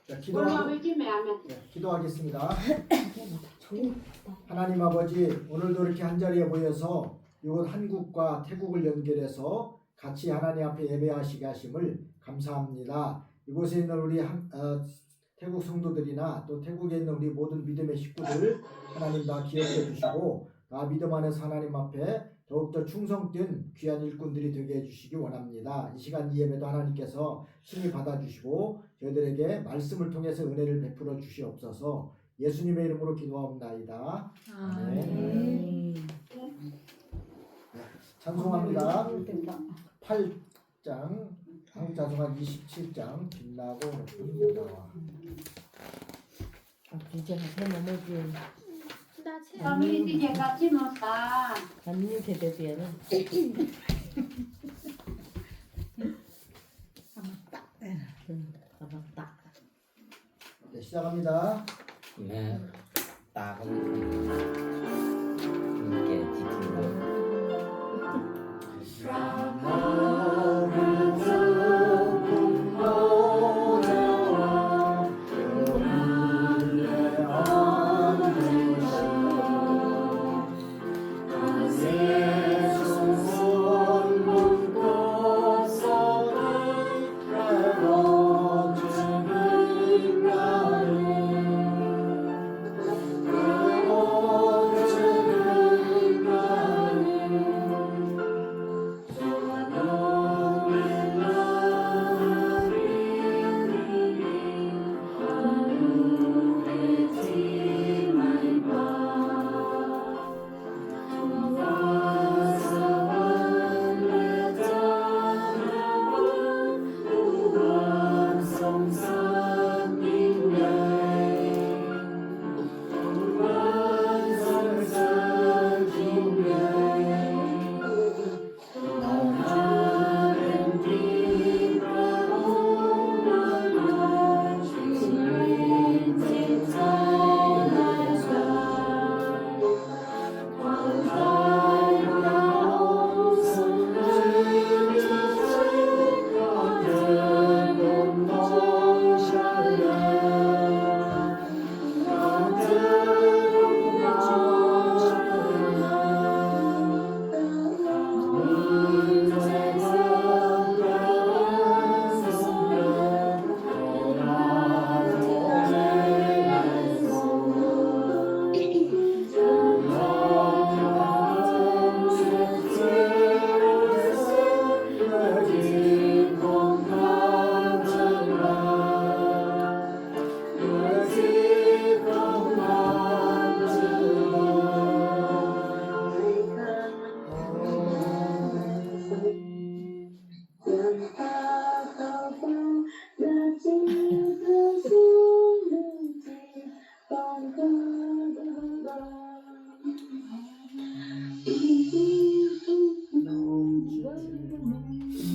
자, 기도하겠습니다. 하나님 아버지, 오늘도 이렇게 한자리에 모여서 이곳 한국과 태국을 연결해서 같이 하나님 앞에 예배하시게 하심을 감사합니다. 이곳에 있는 우리 태국 성도들이나 또 태국에 있는 우리 모든 믿음의 식구들 하나님 다 기억해 주시고 다 믿음 안에서 하나님 앞에 더욱더 충성된 귀한 일꾼들이 되게 해주시기 원합니다. 이 시간 이 예배도 하나님께서 친히 받아주시고 저희들에게 말씀을 통해서 은혜를 베풀어 주시옵소서. 예수님의 이름으로 기도하옵나이다. 아멘. 찬송합니다. 8장 한국자송한 27장 빛나고 높은 여자와 진짜 새 넘어지 Kami tidak kasih nota. 남는 세대들은 가봤다. 네, 시작합니다. 네, 따가 이게 지키고.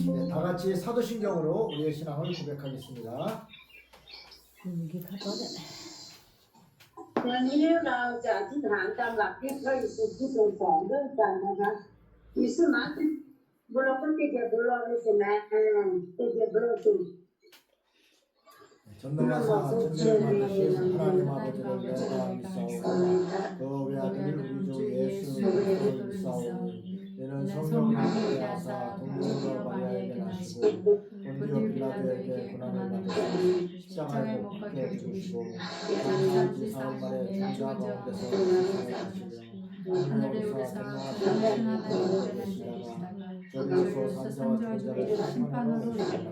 네, 다 같이 사도신경으로 우리의 신앙을 고백하겠습니다. 이게 가봐라. วันนี้เราจะอธิษฐานตามหลักที่พระเยซูคริสต์ทรงสอนด้วยกันนะคะวิสุมาติบุรุษคนที่จะบุรุษไม่ใช่ไหมที่จะบุรุษ 전능하사 천지를 만드신 하나님 아버지를 내가 믿사오니 그 외아들 우리 주 예수 그리스도를 믿사오니 이는 성령을 하사 동물로 마리아에게 나시고 본디오 빌라도에게 고난을 받으시고 십자가에 못 박혀 죽으시고 장사지 사흘만에 중자 가운데서 사역하시며 하늘에 오르사 전능하신 하나님을 계시다가 저리에서 산자와 천자를 심판으로 오시리라.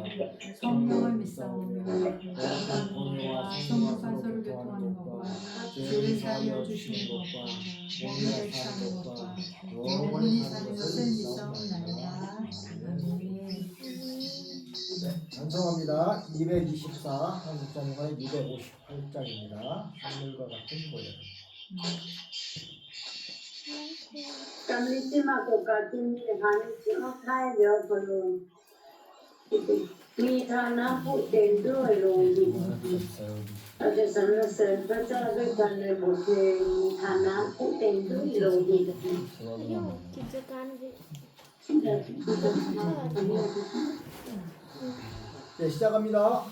성령을 믿사오며 공의와 성령과서를 교통하는 것과 죄를 사하여 주시는 것과 몸을 사는 것과 영원히 사는 것을 믿사옵나이다. 네, 찬송합니다. 224 한국자녀가 258장입니다. 하늘과 같은 고열. กำลังที่มาตัวการที่มีฐานะที่เขาได้เดียวพลุนมีฐานะผู้เต็มด้วยลงดินเราจะสรรเสริญพระเจ้าด้วยกันในบทเพลงมีฐานะผู้เต็มด้วยลงดิน 네, 시작합니다.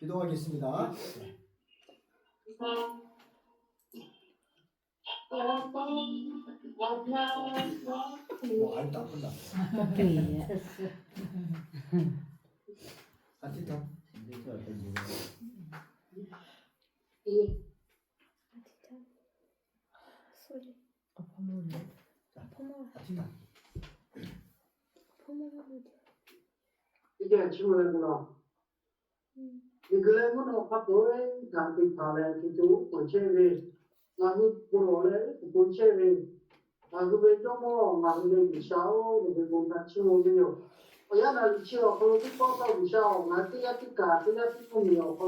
기도하겠습니다. 아직도 안 끝나. 아티타. 소리 포모네. 아티타. 포모하면 이게 지금은 이글레 문어 파도에 단티 파레 기도 고체베 나무 보로레 고체베 나그베 좀뭐 나그베 비샤오 그베 본다 치모비요 오야나 치오 코티 포토 비샤오 나티야 티카 티야 티코미요 코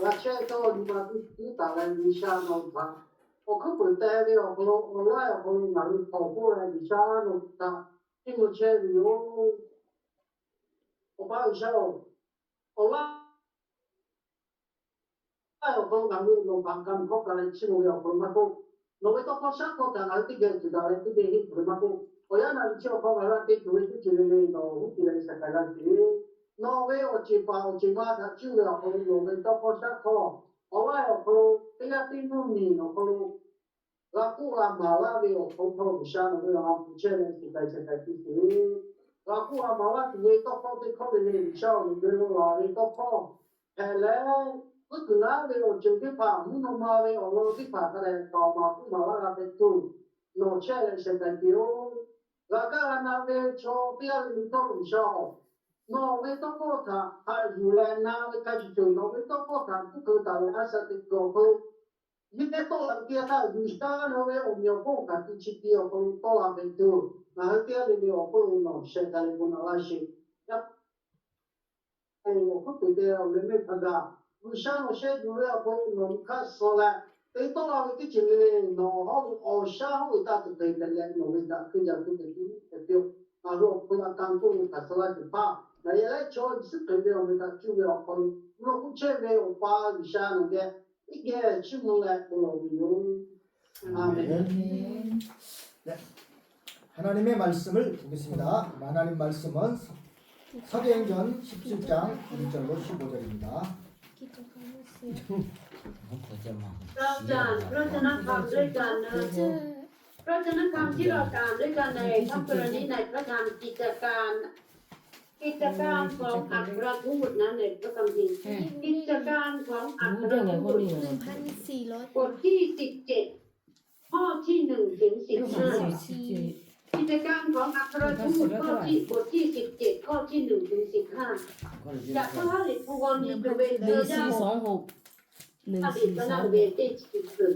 라체토 리바티 타레 비샤노 타 오크불 때려 코 올라요 코 나무 포고레 비샤노 타 티모체비요 오빠 비샤오 올라 con làm như một bằng cầm có cái chuyện người học của cô nó mới có sắc có cả cái cái gì đó cái gì hết của cô ở nhà là chưa có cái cái cái chuyện này nó cũng chỉ là cái là gì nó với ở chỉ bảo chỉ mà đã chưa được của nó mới có sắc có ở ngoài của cái cái tin nó này nó có là cô làm mà là vì ở không có sao nó làm chuyện này thì cái gì là cô làm mà là thì có cái này sao thì nó là có là cứ là về ở chỗ cái phòng muốn nó mà về ở cái phòng cái này tò mò cũng mà là cái tu nó chơi là sẽ cái điều là cái anh nào về cho bây giờ mình tôi cũng sao nó về tôi có thà hay dù là nào về cái chuyện nó về tôi có thà cũng cứ tạo ra sự tích cực những cái tôi làm kia thà dù sao nó về ở nhiều phố cả cái chi tiêu không tôi làm cái tu mà hơi kia thì ở phố nó sẽ cái nó là gì 어, 그때 레메 타다 우샤노 셰두야 보이는 카솔라 에토라 그 지르네 노 오샤호 이따 그때들레 노이다 그냥 그때 아로 그냥 강도 카솔라 파 나야래 저 스크데 오메다 주요 건 물론 구체베 오빠 우샤노게 이게 친구가 보노요 아멘. 네. 하나님의 말씀을 보겠습니다. 하나님 말씀은 사도행전 17장 1절로 15절입니다. 기도하면서요.เพราะฉะนั้นทำด้วยกันนะเพราะฉะนั้นคำที่เราตามด้วยกันในพระกรณีในพระธรรมกิจการของอัครทูตนั้นในพระคัมภีร์กิจการของอัครทูต 1,400 บทที่17ข้อที่1ถึง15กิจการของอัครทูตข้อที่บทที่17ข้อที่1ถึง15จากพระฤทธิ์พระวันนี้จะเป็นเจ้าอดีตพระนาเวทีจิตสึ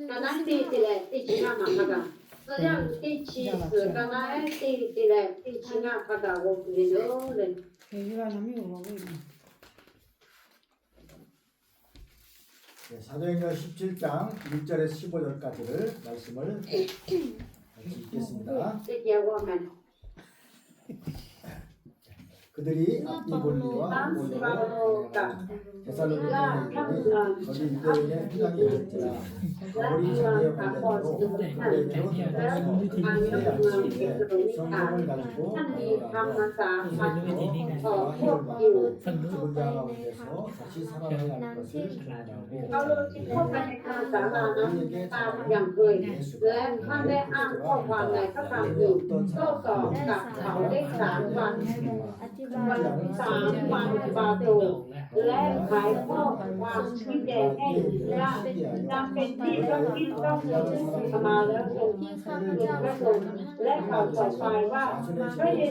การนั้นตีติแลตีชินามาพะกาเรื่องตีชิสึการนั้นตีติแลตีชินาพะกาวงเดียวเลย 네, 사도행전 17장 1절에서 15절까지를 말씀을 같이 읽겠습니다. ได้เกี่ยวว่ามัน 그들이 앞디볼리와 아볼로로 데살로니가에 이르니 거기 유대인의 회당이 있더라. 바울이 자기의 관련으로 유대인으로 들어가서 성경을 가지고 ท่านมีธรรมศาสตร์ 힘을 받고 죽은 자 가운데서 다시 살아나야 할 것을 주문하고 เขารู้ที่พวกกันในทางสารานั้นตามอย่างเคยและท่านได้อ้างข้อความในพระธรรมอยู่โต้ตอบกับเขาได้3 วัน วันที่3 วันปาโตและขายข้อความที่แจกให้และจำเป็นที่พระคริสต์ต้องลงมาแล้วทรงพระชนและเขาต่อไปว่าพระเย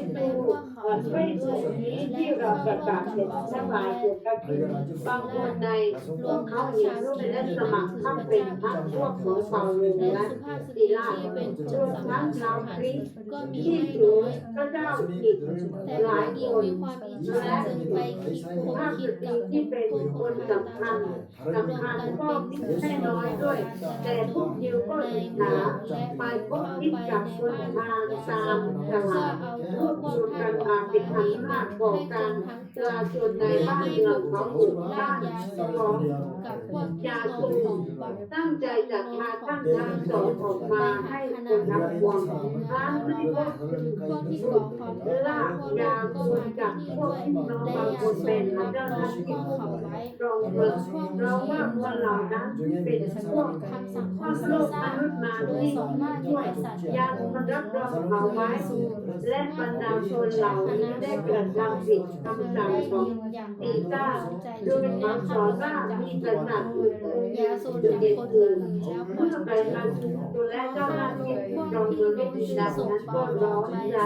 ซูนี้ที่เราประกาศเห็นทั้งหลายเกิดขึ้นบางคนในพวกเขาเห็นรูปและสมัครเข้าเป็นพรรคพวกของเปาโลและศิลาจนทั้งชาวคริสต์ที่ถือพระเจ้าอีกหลายคนและภาพสตรีที่เป็นคนสำคัญก็มิไม่น้อยด้วยแต่พวกยิวก็อิจฉาไปพบคิดกับคนทางตามตลาดรวบรวมกัน มาเป็นอันมากก่อการจราจนในบ้านเมืองของหมู่บ้านของ กับพวก ยา โซ สู ของ บ บัตร ตั้งใจจัดหาตั้งทางสอนออกมาให้คนทั้งปวงร้านไม่พบ พวกที่ก่อความเดือด ลา ร้อน ก ทั่วย า โลกก็ ส่ว มาน ที่ จาก นี่ พวก ด้วย พี่น้อง และ บาง ยา คน สู เป็น บ เจ้าห ล้อ น้าง ที่ พวก รองเราว่าคนเหล่านั้นเป็นพวก คำสั่ง ค ขอ วาง ม พ โล ระ ภม เจ้า นุษย์มา โดย ที่ สามารถ ด้วย กษัตริย์ ยังมันรับรองเอาไว้ และบรรดาชนเหล่านี้ได้กระทำผิดคำสั่งของ อย่าง ปีต้า ใจ โดยมาสอนว่ามีกษัตริย์อื่น ยาสูบ จุด จาก เด่น คน อื่ อื่ น นแล้วพอ เมื่อ จะ ไป ไป มาดูแลเจ้าหน้าที่รองมือไม่ดีดังนั้นก็ร้อนใจ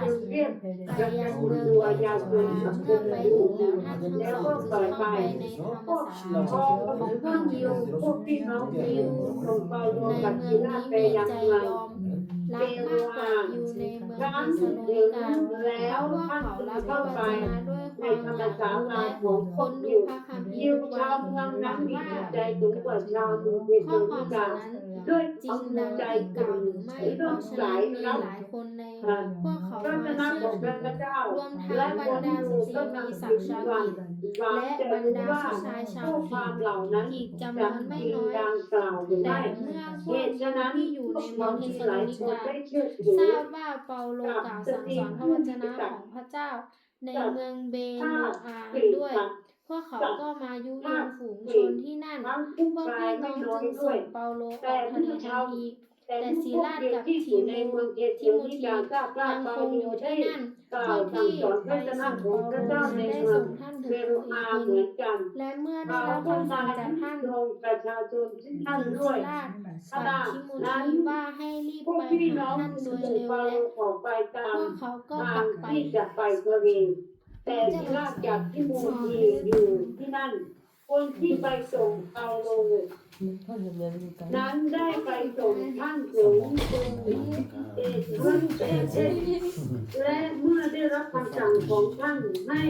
จึงเรียก ไป จะ ยัง คุ เมื ณ อง ตัวยาวจนกับ เมื่ คุ อ ณ ไป ดู ถึงแล้วท่านทั้ง แล้ว สอ ก็ ง ปล่อย เข้า ไป ไปในธรรมศาสตร์ พอของพวกยิวพวกพี่น้องยิวส่งเปาโล ใน กับ เมื กี อง ฬา นี้ ไป มี ยัง ใจ เมือง ยอมรักมากกว่าอยู่ในเมือง ครั้ง เทส ถึ โลนิ ง กา แล้ว เพราะ ท่าน เขา จึง รับพ เข้า ระ ไป วจนะด้วย ใน ความ ธรร อ ม ยาก ศา รู้ ลา และ ของพ คว ก นดู ยิว พระคัมภี ยิ ร์ ว ทุกวั ชาวน เมืองนั้นมี ว่า ใจสูงกว่าชาวเมืองเท ข้อ โล ควา นิ ม กา นั้น ด้วย จริ เอา ง หั ดั ว ง ใจ ที่ก ถึ ล่าว ง หรือไม่ เรื่ เพ อง ราะฉะ สา นั้น ย มี รับ หลายคนใน พ พวกเขา ระ มา ชนะ เชื่ ข อ องพ ถือ ระเจ้าร วมทั้ และ งบร ค ร น ดา อ ส ยู่ ตรี ก็ มี นำ ศั ถึ ก ง ดิ์ชาว วัน กิจ หวัง และ จะ บรร รู้ ดา ว่า ผู้ชายชา ข้ ว อ ผิ ความ ด เหล่านั้น อีกจำน จะ วนไม่ จริง น้อย ดังกล่าวหรือ แต่ ไม่ เมื่อพ เห วก ตุ ยิ ฉะ ว นั้น ที่อยู่ พ ใน วก เมื เรา องเทส ที่ โล หลาย นิ คน กา ได้เชื่อถือ ทราบว่าเปาโลกล่าวสั่งสอนพระวจนะของพระเจ้า ในเมืองเบโลอาด้วย พวกเขาก็มายุยงฝูงชนที่นั่น ทั้งผู้ พวก ชาย พี่น้ ไม่ อง น้อ จึ ย ง ด้ว ส่ ย งเปาโลอ แต่ อกทะเล เมื่อ ทั ชาน ว ที แต่ แต่ เมื่อ ศิ พวก ลาด เดียว กับ ที่อ ที ยู่ โม ในเมืองเทส ทิ โล โม นิ ธี กาทราบว่า ยัง เปา คง โล อยู่ ได้ ที่นั่น กล่า พ ว วก สั่ง ที่ สอนพ ไประ เจ้า ส่ง ของ เปา พระ โล เจ้าใน ได้ เมือง ส่งท่าน เบ ถึง โร อี อา กิน เหมือนกัน และเมื่อได้ เรา รับ ต้อง คำสั่ มาง จากท่าน ลงประชาชนที่นั่น ถึง ด้ว ศิ ย ลาด ข กับ ณะ ทิโม นั้น ธีว่าให้รีบ พวก ไป พี่ หา น้อง ท่านโด จึ ย ง เร็ว เปาโล และ ออกไปตา พ ม วกเขาก็ ทาก ลั ง บไป ที่จะไปกรีแต่ศิลาดกับทิโมธีอยู่ที่นั่น คนที่ไปส่งเปาโลนั้นได้ไปส่งท่านถึงกรุงเอเธนและเมื่อได้รับคำสั่งของท่านให้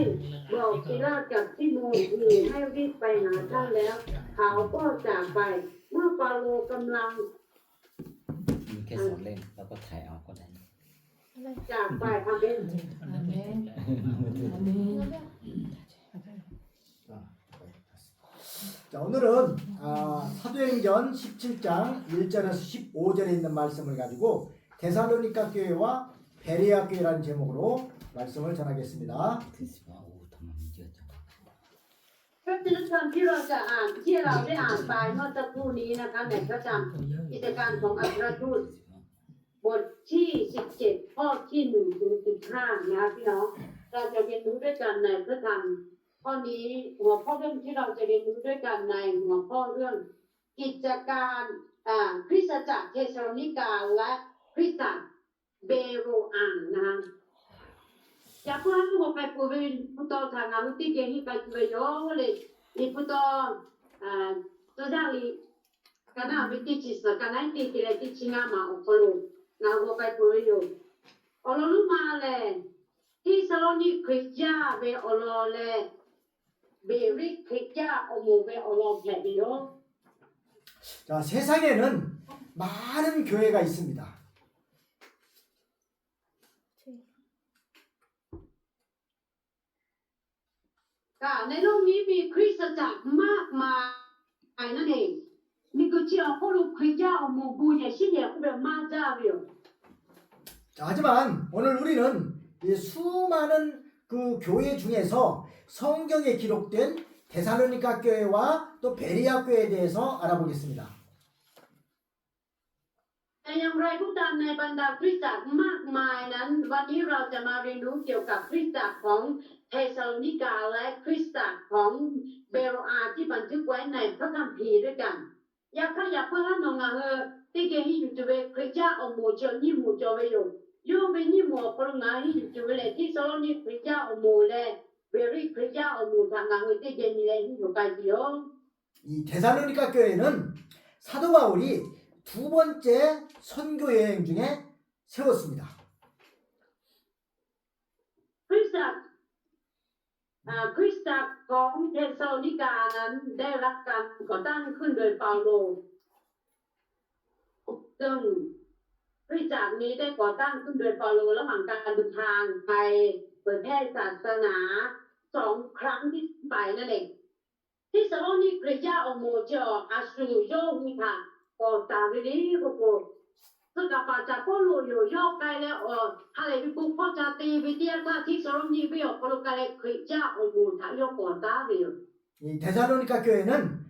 บอกศิลาดกับทิโมธีให้รีบไปหาท่านแล้ว เขาก็จากไป เมื่อเปาโลกำลัง มีแค่สองเล่มแล้วก็ถ่ายเอาก็ได้ จากไปอาเมน 자, 오늘은 사도행전 17장 1절에서 15절에 있는 말씀을 가지고 데살로니가 교회와 베레아 교회라는 제목으로 말씀을 전하겠습니다. คือสิว่าโอ้ทำไมมันเยอะจัง พระคุณธรรมที่เราจะอ่านที่เราได้อ่านไปเมื่อสักครู่นี้นะคะในพระธรรมกิจการของอัครทูตบทที่17ข้อที่1ถึง15นะคะพี่น้องเราจะเรียนรู้ด้วยกันในพระธรรมข้อนี้หัวข้อเรื่องที่เราจะเรียนรู้ด้วยกันในหัวข้อเรื่องกิจการคริสตจักรเทสโลนิกาและคริสตจักรเบโรอังนะคะYa pun aku mau pakai puvin puto tangan uti jadi pakai bayo le li puto tu dali karena biti cisa karena itu tidak dicinga ma okolo na mau pakai puvin yo olo lu male ti saloni kerja be olo le be ri kerja omo be olo beyo 자, 세상에는 많은 교회가 있습니다.ในโลกนี้มีคริสตจักรมากมายนั่นเองนี่ก็เชื่อเขาลูกคริสต์เจ้าโมบูเยชิเนียก็เป็นมาเจ้าเดียว 자, 하지만 오늘 우리는 이 수많은 그 교회 중에서 성경에 기록된 데살로니가 교회와 또 베레아 교회에 대해서 알아보겠습니다. แต่อย่างไรก็ตามในบรรดาคริสตจักรมากมายนั้นวันนี้เราจะมาเรียนรู้เกี่ยวกับคริสตจักรของเทสโลนิกาและคริสตจักรของเบโรอาที่บันทึกไว้ในพระคัมภีร์ด้วยกันอยากขยับเพื่อให้น้องที่เกี่ยวกับตัวคริสตจักรอมูจนี่มูจไว้อยู่ยูเป็นนี่มูพลังงานที่อยู่เลยที่โซโลนิคริสตจักรอมูเลยเบริคริสตจักรอมูทางงานที่เกี่ยวกับที่อยู่กันเดียว 이 데살로니가 교회는 사도 바울이 두 번째 선교 여행 중에 세웠습니다. คริสตจักรของเทสโลนิกานั้นได้รับการก่อตั้งขึ้นโดยเปาโลซึ่ง ริสตจักรนี้ได้ก่อตั้งขึ้นโดยเปาโลระหว่างการเดินทางไปเผยแพร่ศาสนา2 ครั้งที่ไปนั่นเองที่สโลนิกริยาอโมเจออาสูโยมิทาก่อตาวิริโกโกสกับปาจากพ่อโลโยโยไปแล้วอะไรวิบุพ่อจาตีวิเดียท่าที่สโลนิวิโอโปโลกาเลกริยาอโมทาโยก่อตาวิโอ 이 데살로니가 교회는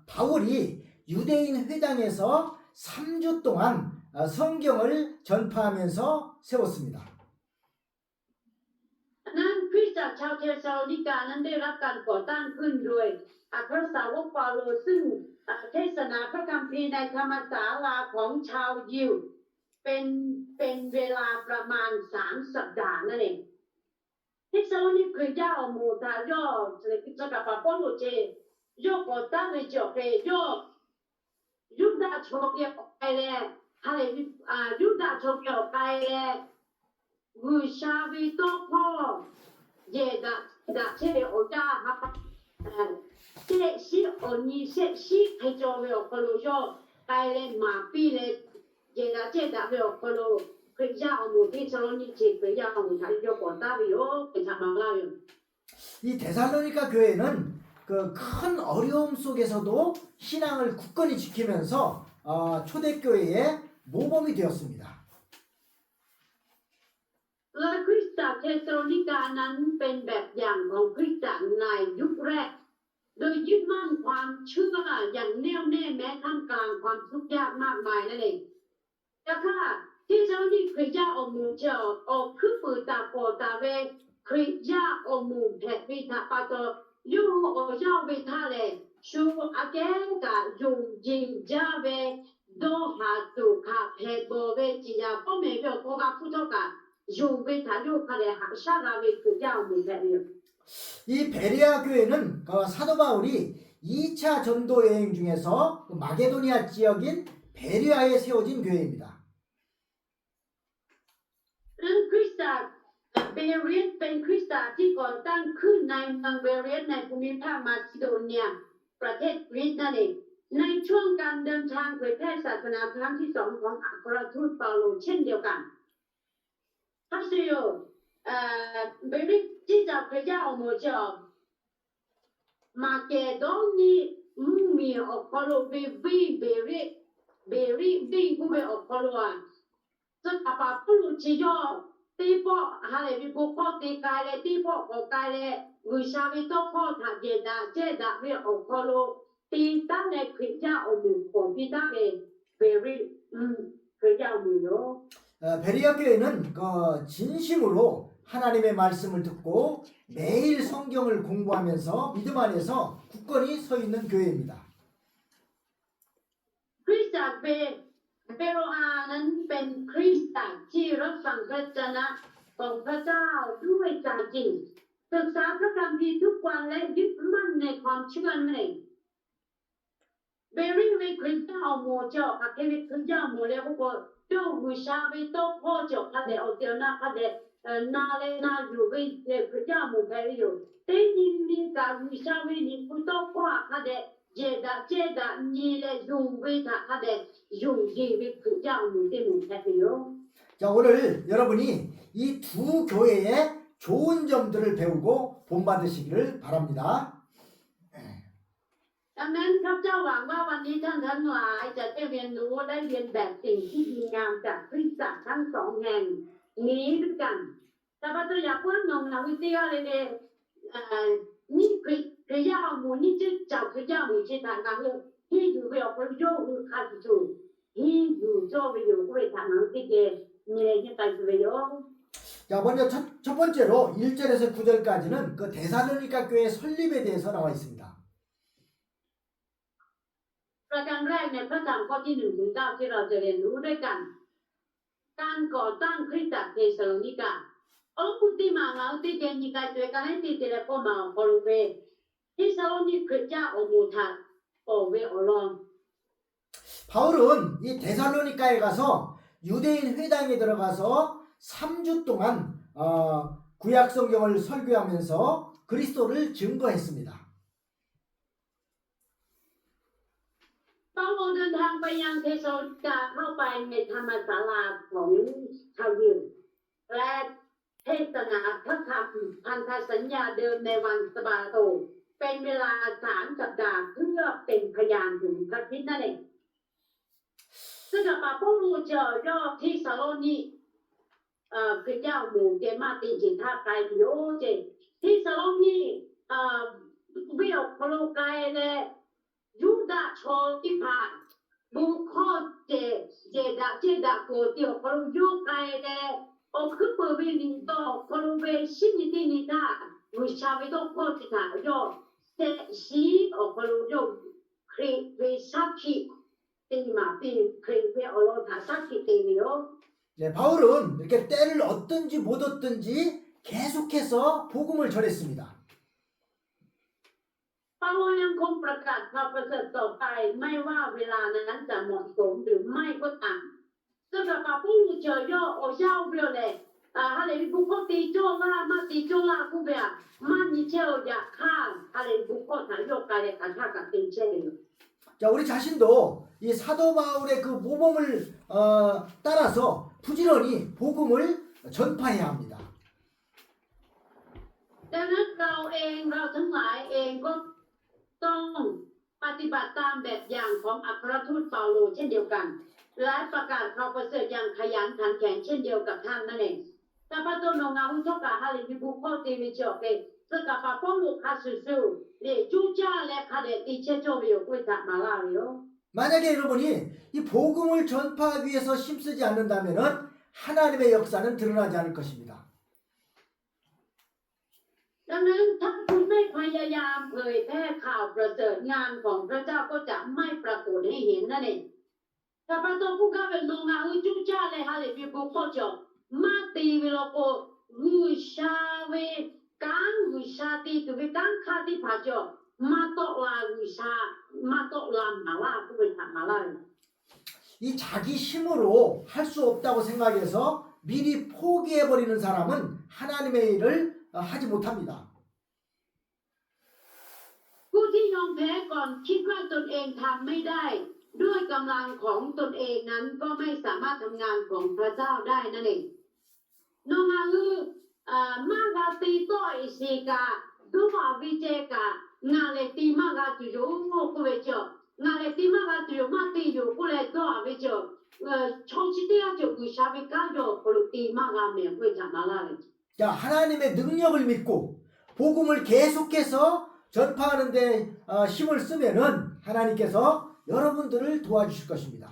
바울이 유대인 회당에서 3주 동안 성경을 전파하면서 세웠습니다. นั้นคริสตจักรชาวเทสซาโลนิกานั้นได้รับการก่อตั้งขึ้นโดยอัครสาวกเปาโลซึ่งเทศนาพระคัมภีร์ในธรรมศาลาของชาวยิวเป็นเวลาประมาณ3 สัปดาห์นั่นเองเทสซาโลนิกย่าอโมทายอสกับปาปอโลเจยอก่อตั้งในจอเกยอยุดาโชเกไปแล้วอะไรยุดาโชเกไปแล้ววิชาวิโตพ่อเยดาเชโอจาฮับเจชิโอนีเชชิให้จอเวอโคโลโยไปเลยมาปีเลยเยดาเจดาเวอโคโลคริยาอโมที่สโลนิเจคริยาอโมทายอก่อตั้งวิโอเป็นทางมาลาอยู่ 이 데살로니가 교회는 그 큰 어려움 속에서도 신앙을 굳건히 지키면서 초대교회의 모범이 되었습니다. และคริสตจักรเทสซาโลนิกานั้นเป็นแบบอย่างของคริสตจักรในยุคแรกโดยยึดมั่นความเชื่ออย่างแน่วแน่แม้ท่ามกลางความทุกข์ยากมากมายนั่นเองแต่ค่ะที่เจ้านี่คริยาอมูเจอออกคือปืนตาโปตาเวคริยาอมูแผดวิทาปาโตยูโอยาวิทาเลชูอาเกนกายุงจิงจาเวโดหาตุคาเพดโบเวจิยาพ่อแม่เบลโกกาพุทธกา이 베레아 교회는 사도 바울이 2차 전도 여행 중에서 마게도니아 지역인 베레아에 세워진 교회입니다. นั้นคริสตจักรเบเรียนเป็นคริสตจักรที่ก่อตั้งขึ้นในเมืองเบเรียนในภูมิภาคมาซิโดเนียประเทศกรีซนั่นเองในช่วงการเดินทางเผยแพร่ศาสนาครั้งที่ 2ของอัครทูตเปาโลเช่นเดียวกัน하세요. 베리 진짜 그냥 뭐죠? 마케도니 미 어콜로 베리 구베 어콜로아. 저아빠 풀로 지죠. 띠포 하레 비포 띠까레 띠포 어까레 의샤비 또포 다게다 제다 비 어콜로 띠따네 그냥 어무 비다게 베리 그냥 뭐요? 베레아 교회는 진심으로 하나님의 말씀을 듣고 매일 성경을 공부하면서 믿음 안에서 굳건히 서 있는 교회입니다. คริสตจักรเบโรอานั้นเป็นคริสตจักรที่รับฟังพระวจนะของพระเจ้าด้วยใจจริงศึกษาพระคัมภีร์ทุกวันและยึดมั่นในความเชื่อนั่นเองเบรีวิคริสต์เอาโมเจาะกับเทวิคริสต์โมเลวก็โยวิชาวิโตพ่อเจาะพัดเดอเตียนาพัดเดนาเลนาอยู่วิเดคริสต์โมเบริโยเตนินิกับวิชาวินิพุโตพ่อพัดเด제다 니레 용베다 하데 용지비 그냥 문제는 해요. 자, 오늘 여러분이 이 두 교회의 좋은 점들을 배우고 본받으시기를 바랍니다. ดังนั้นข้าพเจ้าหวังว่าวันนี้ท่านทั้งหลายจะได้เรียนรู้และเรียนแบบสิ่งที่ดีงามจากคริสตจักรทั้งสองแห่งนี้ด้วยกันแต่พระเจ้าอยากพูดนงนาวิทยาเลยนี่คือยาหมูนี่จะจับคือยาหมูที่ทางนั้นเลยที่อยู่เวลาคนโยกคือขาดจุดที่อยู่โจ้ไปอยู่ก็ทางนั้นที่เจเนี่ยที่ไปไปโย 자, 먼저 첫 번째로 1절에서 9절까지는 그 데살로니가 교회 설립에 대해서 나와 있습니다. ประการแรกในพระธรรมข้อที่1 ถึง 9ที่เราจะเรียนรู้ด้วยกันการก่อตั้งคริสตจักรเทสซาโลนิกาultimanga utigenika twekaneti telekoma kolube 히사오니 그자 오모타 오베 올론 바울은 이 데살로니가에 가서 유대인 회당에 들어가서 3주 동안 구약 성경을 설교하면서 그리스도를 증거했습니다. เปาโลเดินทางไปยังเทสโลนิกาเข้าไปในธรรมศาลาของชาวยิวและเทศนาพระธรรมพันธสัญญาเดิมในวันสะบาโตเป็นเวลา3 สัปดาห์เพื่อเป็นพยานถึงพระคริสต์นั่นเองซึ่งกับปาโปลูเจอยอที่ซาโลนีคือเจ้าหมู่เกมาติจิท่าไกโยเจที่ซาโลนีวิโอโคโลไกเลยูดาโชติพาบุคอเจดาโกติโอโคโลยูไกเลโอคือเปวิลิโตโคโลเวชินิตินิตาวิชาวิโตโคติตาโยเตชีโอโคโลโยครีเวซักคิตีมาปีครีเวโอโลทาซักคิตีมิโอ 네, 바울은 이렇게 때를 얻든지 못 얻든지 계속해서 복음을 전했습니다. เปาโลยังคงประกาศข่าวประเสริฐต่อไปไม่ว่าเวลานั้นจะเหมาะสมหรือไม่ก็ตามซึ่งกับปาปูเจอย่อโอเจ้าเบลเลยฮาเลบุคตีโจลามาตีโจลากูเบียมันนิเชลอยากฆ่าฮาเลบุคถายกกายเลยฆ่ากับติเชล 자, 우리 자신도 이 사도 바울의 그 모범을 따라서 부지런히 복음을 전파해야 합니다. ดังนั้นเราทั้งหลายเองก็ต้องปฏิบัติตามแบบอย่างของอัครทูตเปาโลเช่นเดียวกันและประกาศข่าวประเสริฐอย่างขยันขันแข็งเช่นเดียวกับท่านนั่นเอง Sapato non ha avuto cahale di bucote di gioche, se capapolo casusu, le giugia le cade di cetovio, questa malario. 만약에 여러분이 이 복음을 전파하기 위해서 힘쓰지 않는다면 하나님의 역사는 드러나지 않을 것입니다. ดังนั้นถ้าคุณไม่พยายามเผยแพร่ข่าวประเสริฐงานของพระเจ้าก็จะไม่ปรากฏให้เห็นนั่นเอง Sapato bucave non ha giugia le cade di bucote, mati veloco, gushave, kan gushati, tu kan khati pajo, mato la gusha, mato la mala, kuita mala. 이 자기 힘으로 할 수 없다고 생각해서 미리 포기해버리는 사람은 하나님의 일을 하지 못합니다. ผู้ที่ยอมแพ้ก่อนคิดว่าตนเองทำไม่ได้ด้วยกำลังของตนเองนั้นก็ไม่สามารถทำงานของพระเจ้าได้นั่นเองนองอาลือมากาตีโตอิสิกาดูว่าวิเจกางาเลตีมากาตุโยกุเวจงาเลตีมากาตุโยมาตีโยกุเลโตอวิจ청지대야 구샤비 가죠 그렇게 막아면 왜 자말하래. 자, 하나님의 능력을 믿고 복음을 계속해서 전파하는데 힘을 쓰면은 하나님께서 여러분들을 도와주실 것입니다.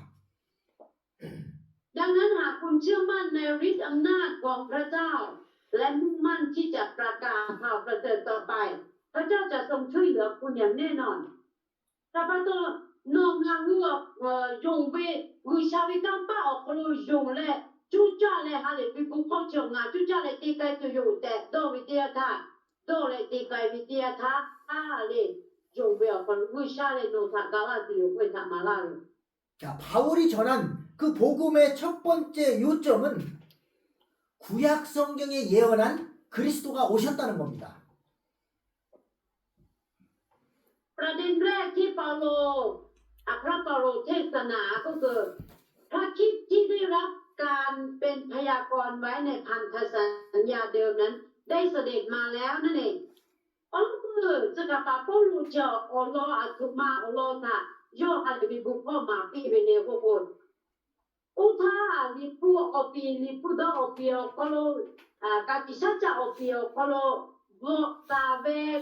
ดังนั้นหากคุณเชื่อมั่นในฤทธิ์อำนาจของพระเจ้าและมุ่งมั่นที่จะประกาศข่าวประเสริฐต่อไปพระเจ้าจะทรงช่วยเหลือคุณอย่างแน่นอนถ้าพระเจ้านองงาเงือกยงเววิชาวิกัมป้าออกโลยงและจุจ่าและฮาเลปิบุคคลจงงาจุจ่าและตีไกตุโยแต่โดวิทยาธาโดและตีไกวิทยาธาฮาเลยงเวออกวิชาและโนทากาลาติโยเวทามาลาเล 자, 바울이 전한 그 복음의 첫 번째 요점은 구약 성경에 예언한 그리스도가 오셨다는 겁니다. ประเด็นแรกที่เปาโลพระเปาโลเทศนาก็คือพระคริสต์ที่ได้รับการเป็นพยากรณ์ไว้ในพันธสัญญาเดิมนั้นได้เสด็จมาแล้วนั่นเองอ๋อคือจะกับปาโปลูเจอโอโลอัตุมาโอโลตาโยฮัลบิบุพอมาปีเวเนโกโกอุทาลิปูอปีลิปูดอปีโอโคโลกาติชาจาอปีโอโคโลTave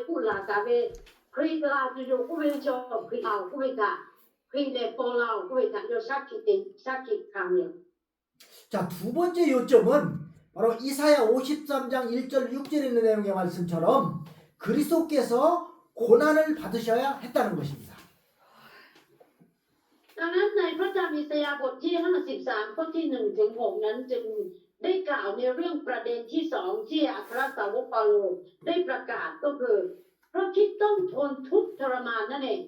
pula tave krila tuju kuvejo krila kuveta krile pola kuveta yo sakit kamyo. 자, 두 번째 요점은 바로 이사야 53장 1절 6절에 있는 내용의 말씀처럼 그리스도께서 고난을 받으셔야 했다는 것입니다. ดังนั้นในพระธรรมอิสยาห์บทที่53ข้อที่1ถึง6นั้นจึงได้กล่าวในเรื่องประเด็นที่2ที่อัครสาวกเปาโลได้ประกาศก็คือพระคริสต์ต้องทนทุกข์ทรมานนั่นเอง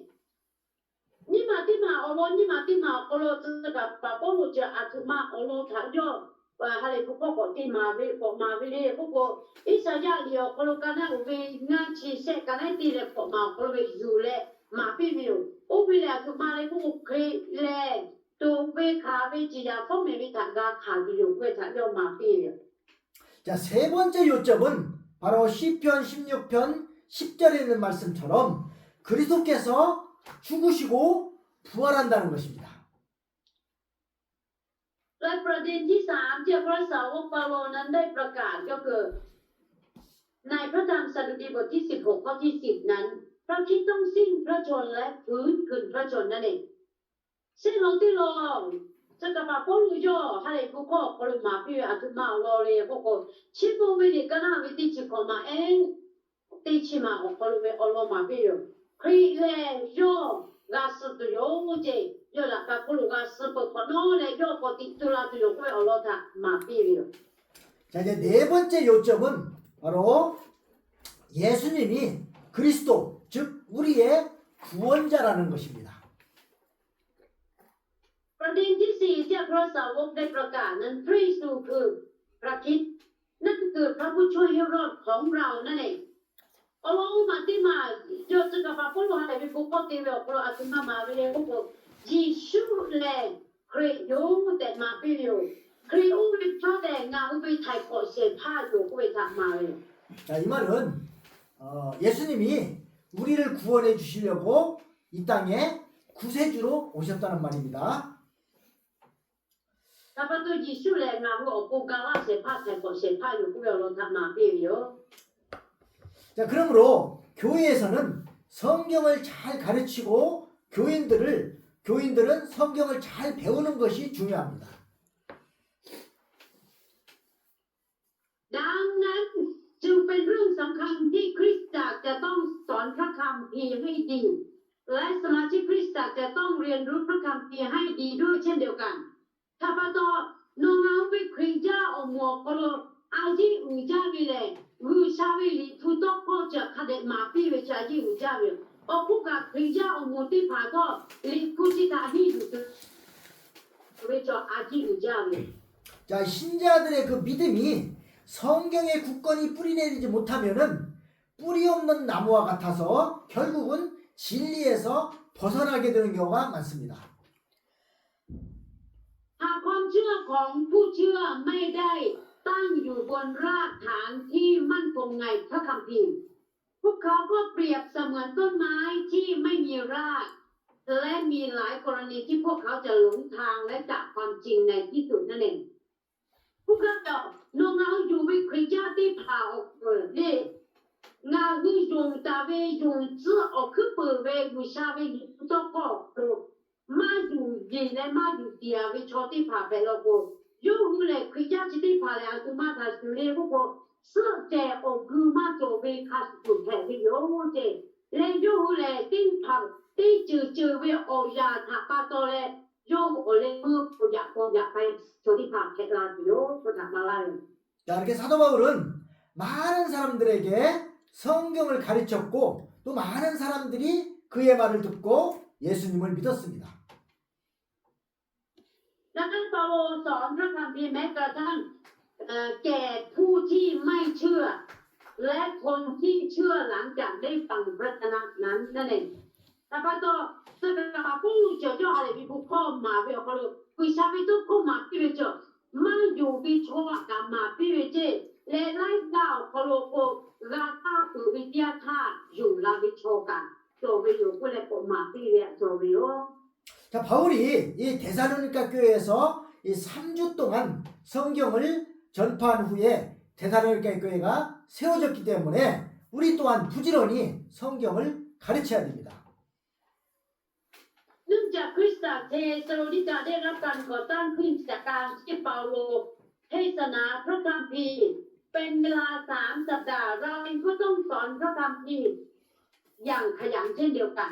นี่มาที่มาโอโลนี่มาที่มาโอโลจะกับปาโปโลจะอาตุมาโอโลทางโยว่าฮาเลพวกก็ที่มาเวพวกมาเวเลพวกอิสยาห์เดียวโอโลกันนะเวงานชีเสกันให้ตีเลพวกมาโอโลเวยูเล mà pi biểu ô vì là tụi mà lấy cũng khi lệ tụi về khá về chỉ là phong mẹ bị thằng ga khá biểu về thằng đâu mà pi biểu 자, 세 번째 요점은 바로 시편 16편 10절에 있는 말씀처럼 그리스도께서 죽으시고 부활한다는 것입니다. และประเด็นที่สามที่พระสาวกเปาโลนั้นได้ประกาศก็คือในพระธรรมสดุดีบทที่16ข้อที่10นั้นพระคริสต์ต้องสิ้นพระชนม์และฟื้นคืนพระชนม์นั่นเองซึ่งเราที่รอจะกลับมาพ้นอยู่ย่อให้พวกเขาพลุมาพี่อาทุมารอเลยพวกเขาชิบุวิธีกันวิธีชิคอมาเองติชิมาพลุเวอลมาพี่ครีเลย่อกาสตุโยเจย่อละกาพลุกาสปพโนเลย่อปฏิตุลาตุโยเวอลทามาพี่ 자, 이제 네 번째 요점은 바로 예수님이 그리스도, 즉 우리의 구원자라는 것입니다. ประเด็นที่สี่ที่พระสาวกได้ประกาศนั้นพระเยซูคือพระคริสต์นั่นคือพระผู้ช่วยให้รอดของเรานั่นเองเอามาที่มาโยจะกับพระผู้รู้ให้เป็นผู้ปกติเราพระอาทิตย์มาเรียกพวกยิสุแลครีโยแต่มาพิโยครีอุบิชาแต่งาอุบิไทยขอเสียผ้าอยู่อุบิทำมาเลย 자, 이 말은 예수님이 우리를 구원해 주시려고 이 땅에 구세주로 오셨다는 말입니다. ถ้าพระตัวยิสุแลงาอุอปุกาลาเสียผ้าไทยขอเสียผ้าอยู่อุบิเราทำมาพิโย 자, 그러므로 교회에서는 성경을 잘 가르치고 교인들은 성경을 잘 배우는 것이 중요합니다. ดังนั้นจึงเป็นเรื่องสำคัญที่คริสตจักรจะต้องสอนพระคัมภีร์ให้ดีและสมาชิกคริสตจักรจะต้องเรียนรู้พระคัมภีร์ให้ดีด้วยเช่นเดียวกันถ้าพระตอนงเอาไปคริจ้าอมวกโลอาจีอุจาวิเลวิชาวิลิทุตโคจะคดมาปีวิชาจีอุจาวิอคุกะคริจ้าอมวติภาโตลิคุจิตาหิดุวิจาอาจีอุจาวิ 자, 신자들의 그 믿음이 성경의 굳건히 뿌리내리지 못하면은 뿌리 없는 나무와 같아서 결국은 진리에서 벗어나게 되는 경우가 많습니다. หากความเชื่อของผู้เชื่อไม่ได้ตั้งอยู่บนรากฐานที่มั่นคงในพระคัมภีร์พวกเขาก็เปรียบเสมือนต้นไม้ที่ไม่มีรากและมีหลายกรณีที่พวกเขาจะหลงทางและจากความจริงในที่สุดนั่นเองพวกเขาจะนงเอาอยู่วิคริยาที่ผ่าออกเปิดเด้งาวิยงตาเวยงเสื้อออกคือเปิดเวกุชาเวยิตโกโตมาอยู่ยินและมาอยู่เดียวิชอที่ผ่าไปแล้วก็ยูหูเลยคริยาที่ผ่าแล้วคือมาทาสุเลพวกเขาเสื้อแจออกคือมาโจเวคาสุดแผ่วิโยเจเลยยูหูเลยติ้งผ่าติ้งจือเวออยาทักปาโตเลยยูหูเลยมือปุยะไปโจที่ผ่าแผ่ลาโยปุถะมาลาย 자, 이렇게 사도 바울은 많은 사람들에게 성경을 가르쳤고 또 많은 사람들이 그의 말을 듣고 예수님을 믿었습니다. ดังนั้นเปาโลสอนพระคัมภีร์แม้กระทั่งแก่ผู้ที่ไม่เชื่อและคนที่เชื่อหลังจากได้ฟังพระชนะนั้นนั่นเองแต่พอต่อจะเป็นการพูดเจาะอะไรที่ผู้ข้อมาเวลาเขาเลยคุยชาวิตุข้อมาพี่เจาะมาอยู่วิชวกรรมมาพี่เจและไล่ดาวเขาโลโกราธาปุวิทยาธาอยู่ลาวิชกันโจวิโยก็เลยปมาพี่เวโจวิโย 자, 바울이 이 데살로니가 교회에서 이 3주 동안 성경을 전파한 후에 데살로니가 교회가 세워졌기 때문에 우리 또한 부지런히 성경을 가르쳐야 됩니다. เนื่องจากคริสตจักรเทสโลนิกาได้รับการก่อตั้งขึ้นจากการที่เปาโลเทศนาพระคัมภีร์เป็นเวลา3 สัปดาห์เราเองก็ต้องสอนพระคัมภีร์อย่างขยันเช่นเดียวกัน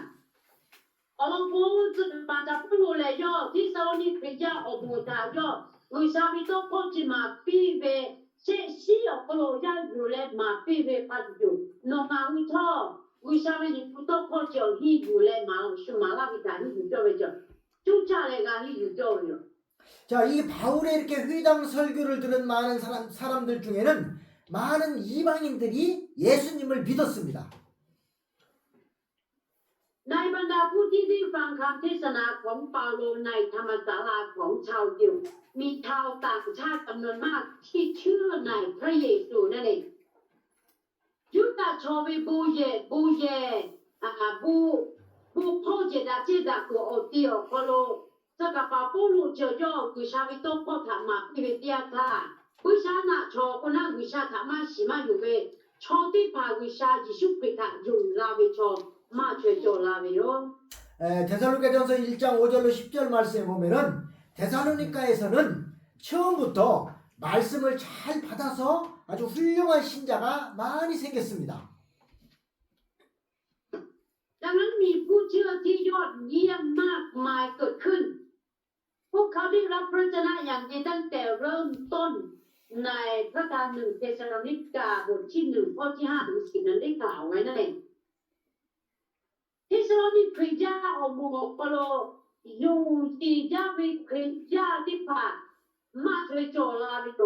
อลองพูดจะมาจากผู้รู้เลยย่อที่สโลนิกย่าออกมูตาย่อวิชาวิโตโคจิมาปีเวเชชีออกโลย่าอยู่เลยมาปีเวปัจจุนมาวิทอวิชาวิพุโตโคจิฮีอยู่เลยมาชุมาลาวิตาฮีอยู่ด้วยจ้ะจุชาเลยกันฮีอยู่ด้วย 자, 이 바울의 이렇게 회당 설교를 들은 많은 사람들 중에는 많은 이방인들이 예수님을 믿었습니다. ในบรรดาผู้ที่ได้ฟังคำเทศนาของเปาโลในธรรมศาลาของชาวยิวมีชาวต่างชาติจำนวนมากที่เชื่อในพระเยซูนั่นเองยุดาชอวิบูเยบูพ่อเจดาเจดากูโอติโอโคโลจะกับปาปูลูเจโยกุชาวิโตพ่อธรรมะพิเวติยาตากุชานาชอคนนั้นกุชาธรรมะสิมาอยู่เวชอที่พากุชาจิชุปิกะอยู่ลาเวชอมาช่วยโจลาเวโย 데살로니가전서 1장 5절로 10절 말씀에 보면은 데살로니가에서는 처음부터 말씀을 잘 받아서 아주 훌륭한 신자가 많이 생겼습니다. ดังนั้นมีผู้เชื่อที่ยอดเยี่ยมมากมายเกิดขึ้น พวกเขาได้รับพระชนะอย่างดีตั้งแต่เริ่มต้นในพระการ1 เทสาโลนิกาบทที่ 1 ข้อที่ 5 ถึง 10 นั้นได้กล่าวไว้นั่นเองเทสาโลนิกยาอมูโอปโลยูจียาวิคริยาที่ผ่านมาช่วยโจลาวิโต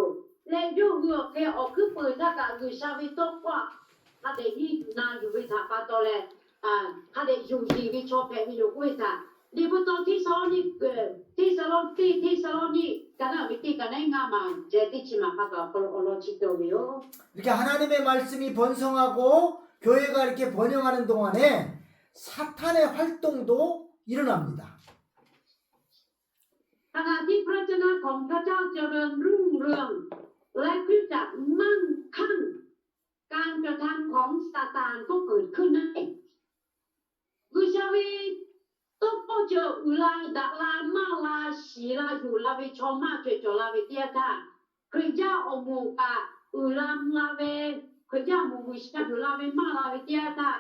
และยูเหือเคออกคือเปิดถ้ากาคือชาวิโตกว่าถ้าได้ที่นานอยู่วิถาปาโตแลถ้าได้อยู่ชีวิตชอบแพ้ไม่อยู่วิถาดีบุตรที่สองนี่ที่สองนี่กันนะวิธีกันได้งามันเจติชิมาพักกับโอโลชิโตวิโอ 이렇게 하나님의 말씀이 번성하고 교회가 이렇게 번영하는 동안에 사탄의 활동도 일어납니다. ขณะที่พระเจ้าของพระเจ้าเจริญรุ่งเรืองและคริสตจักรมั่งคั่งการกระทำของซาตานก็เกิดขึ้นนั่นเองกุชาวีต้องพอเจออุลาดักลามาลาชีลาอยู่ลาเวชอมาช่วยโจลาเวเตียตาคริยาอมูกาอุลามลาเวคริยามูวิชาอยู่ลาเวมาลาเวเตียตา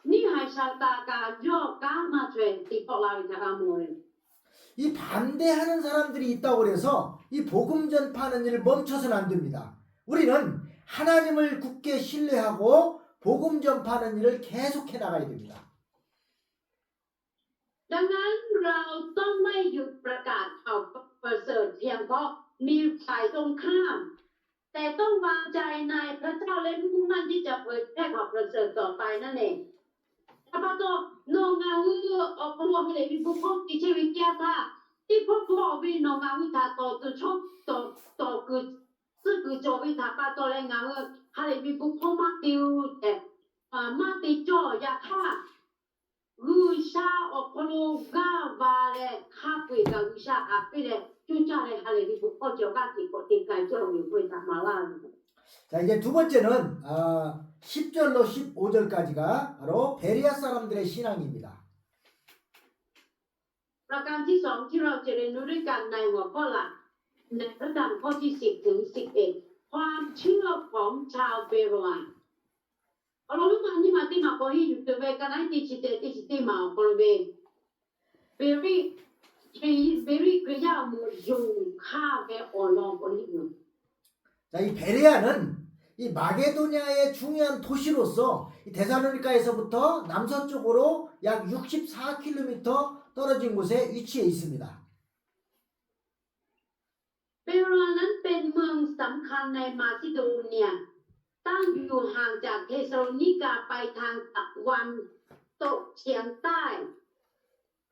นี่ให้ซาตากาโยกามาช่วยติปลาเวทากาโมเร 이 반대하는 사람들이 있다고 그래서 이 복음 전파하는 일을 멈춰서는 안 됩니다. 우리는 하나님을 굳게 신뢰하고 복음 전파하는 일을 계속해 나가야 됩니다. ดังนั้นเราต้องไม่หยุดประกาศข่าวประเสริฐเพียงเพราะมีฝ่ายตรงข้ามแต่ต้องวางใจในพระเจ้าและมุ่งมั่นที่จะเผยแพร่ข่าวประเสริฐต่อไปนั่นเองถ้าพระเจ้าโนงาวิออกรวมเลยมีบุคคลที่ชีวิตแก่ท่าที่พบพ่อวิโนงาวิทาต่อตัวชอบต่อคือซึ่งคือโจวิทาป้าตัวแรงงาฮาเลมีบุคคลมาติวแต่มาติจ่อยาท่าGusha opolo gavale kapwe ga gusha apire 주자래 할래리 부포죠 같이 고티까지 오면 보이다 말하는 자 이제 두 번째는 10절로 15절까지가 바로 베리아 사람들의 신앙입니다. ประการที่สองที่เราจะเรียนรู้ด้วยกันในหัวข้อหลักในพระธรรมข้อที่10ถึง11ความเชื่อของชาวเบโรอาAllora ni mattina poi io dove canai ti ti ma colbe very 그냥 뭐 용하게 올라버리는 자, 이 베레아는 이 마게도냐의 중요한 도시로서 이 데살로니가에서부터 남서쪽으로 약 64km 떨어진 곳에 위치해 있습니다. 베로아는 เป็นเมืองสำคัญในมาซิโดเนียตั้งอยู่ห่างจากเทสโลนิกาไปทางตะวันตกเฉียงใต้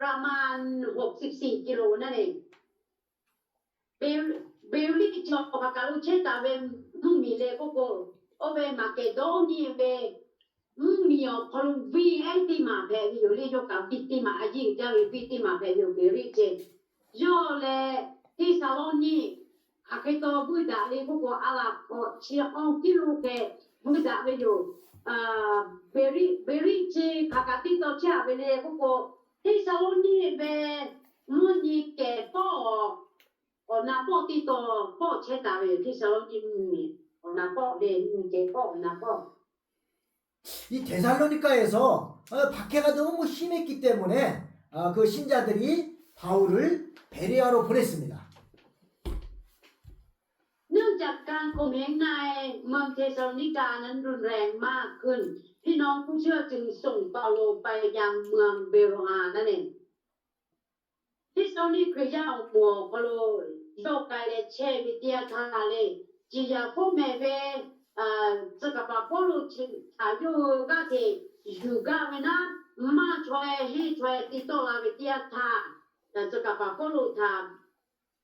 ประมาณ64กิโลนั่นเองเบริจอปากาลุเชตาเวมุมีเลโกโกโอเวมาเกโดเนียเวมุมีอพลุวีไอติมาเพวิโอเลโยกาบิติมาอาจิงจาวิบิติมาเพวิโอเบริเจโยเลเทสโลนีAkito Buddha le buku ala ko chia on kilu ke Buddha be yo beri che kakati to cha be le buku te saloni be muni ke po o na po ti to po che ta be te saloni ni o na po de ni ke po na po 이 데살로니가에서 박해가 너무 심했기 때문에 그 신자들이 바울을 베레아로 보냈습니다. เนื่องจากการข่มเหงในเมืองเทสาโลนิกานั้นรุนแรงมากขึ้นพี่น้องผู้เชื่อจึงส่งเปาโลไปยังเมืองเบโรอานั่นเองเทสาโลนิกาเอาหัวเปาโลโยกไปเลยเชวิเตียทาเลยจียาพวกแม่เว这个把保罗他就那些 유가메나 마 좋아해 좋아해 띠또라 비티아타 저가 바코루타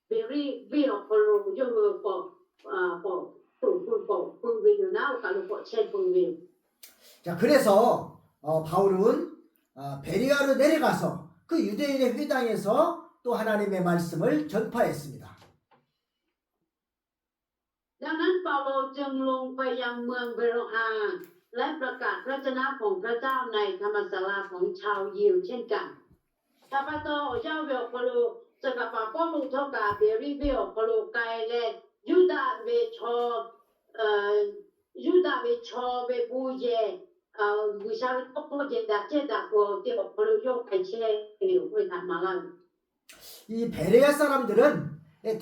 베리 비오콜로 요거 풍비누나 가루포 쳇풍비 자, 그래서 바울은 베리아로 내려가서 그 유대인의 회당에서 또 하나님의 말씀을 전파했습니다. ดังนั้นเปาโลจึงลงไปยังเมืองเบโรอาและประกาศพระชนะของพระเจ้าในธรรมศาลาของชาวยิวเช่นกันข้าพเจ้าเจ้าเวลพโลจะกับปาป้อลูเท่ากับเบรีเวลพโลไกและยูดาเวชอยูดาเวชอเวบูเยวิชาวิตโปเจดาเจดาโกเตียวพโลโยกไปเช่หลิวไปทำมาแล้ว 이 베레아 사람들은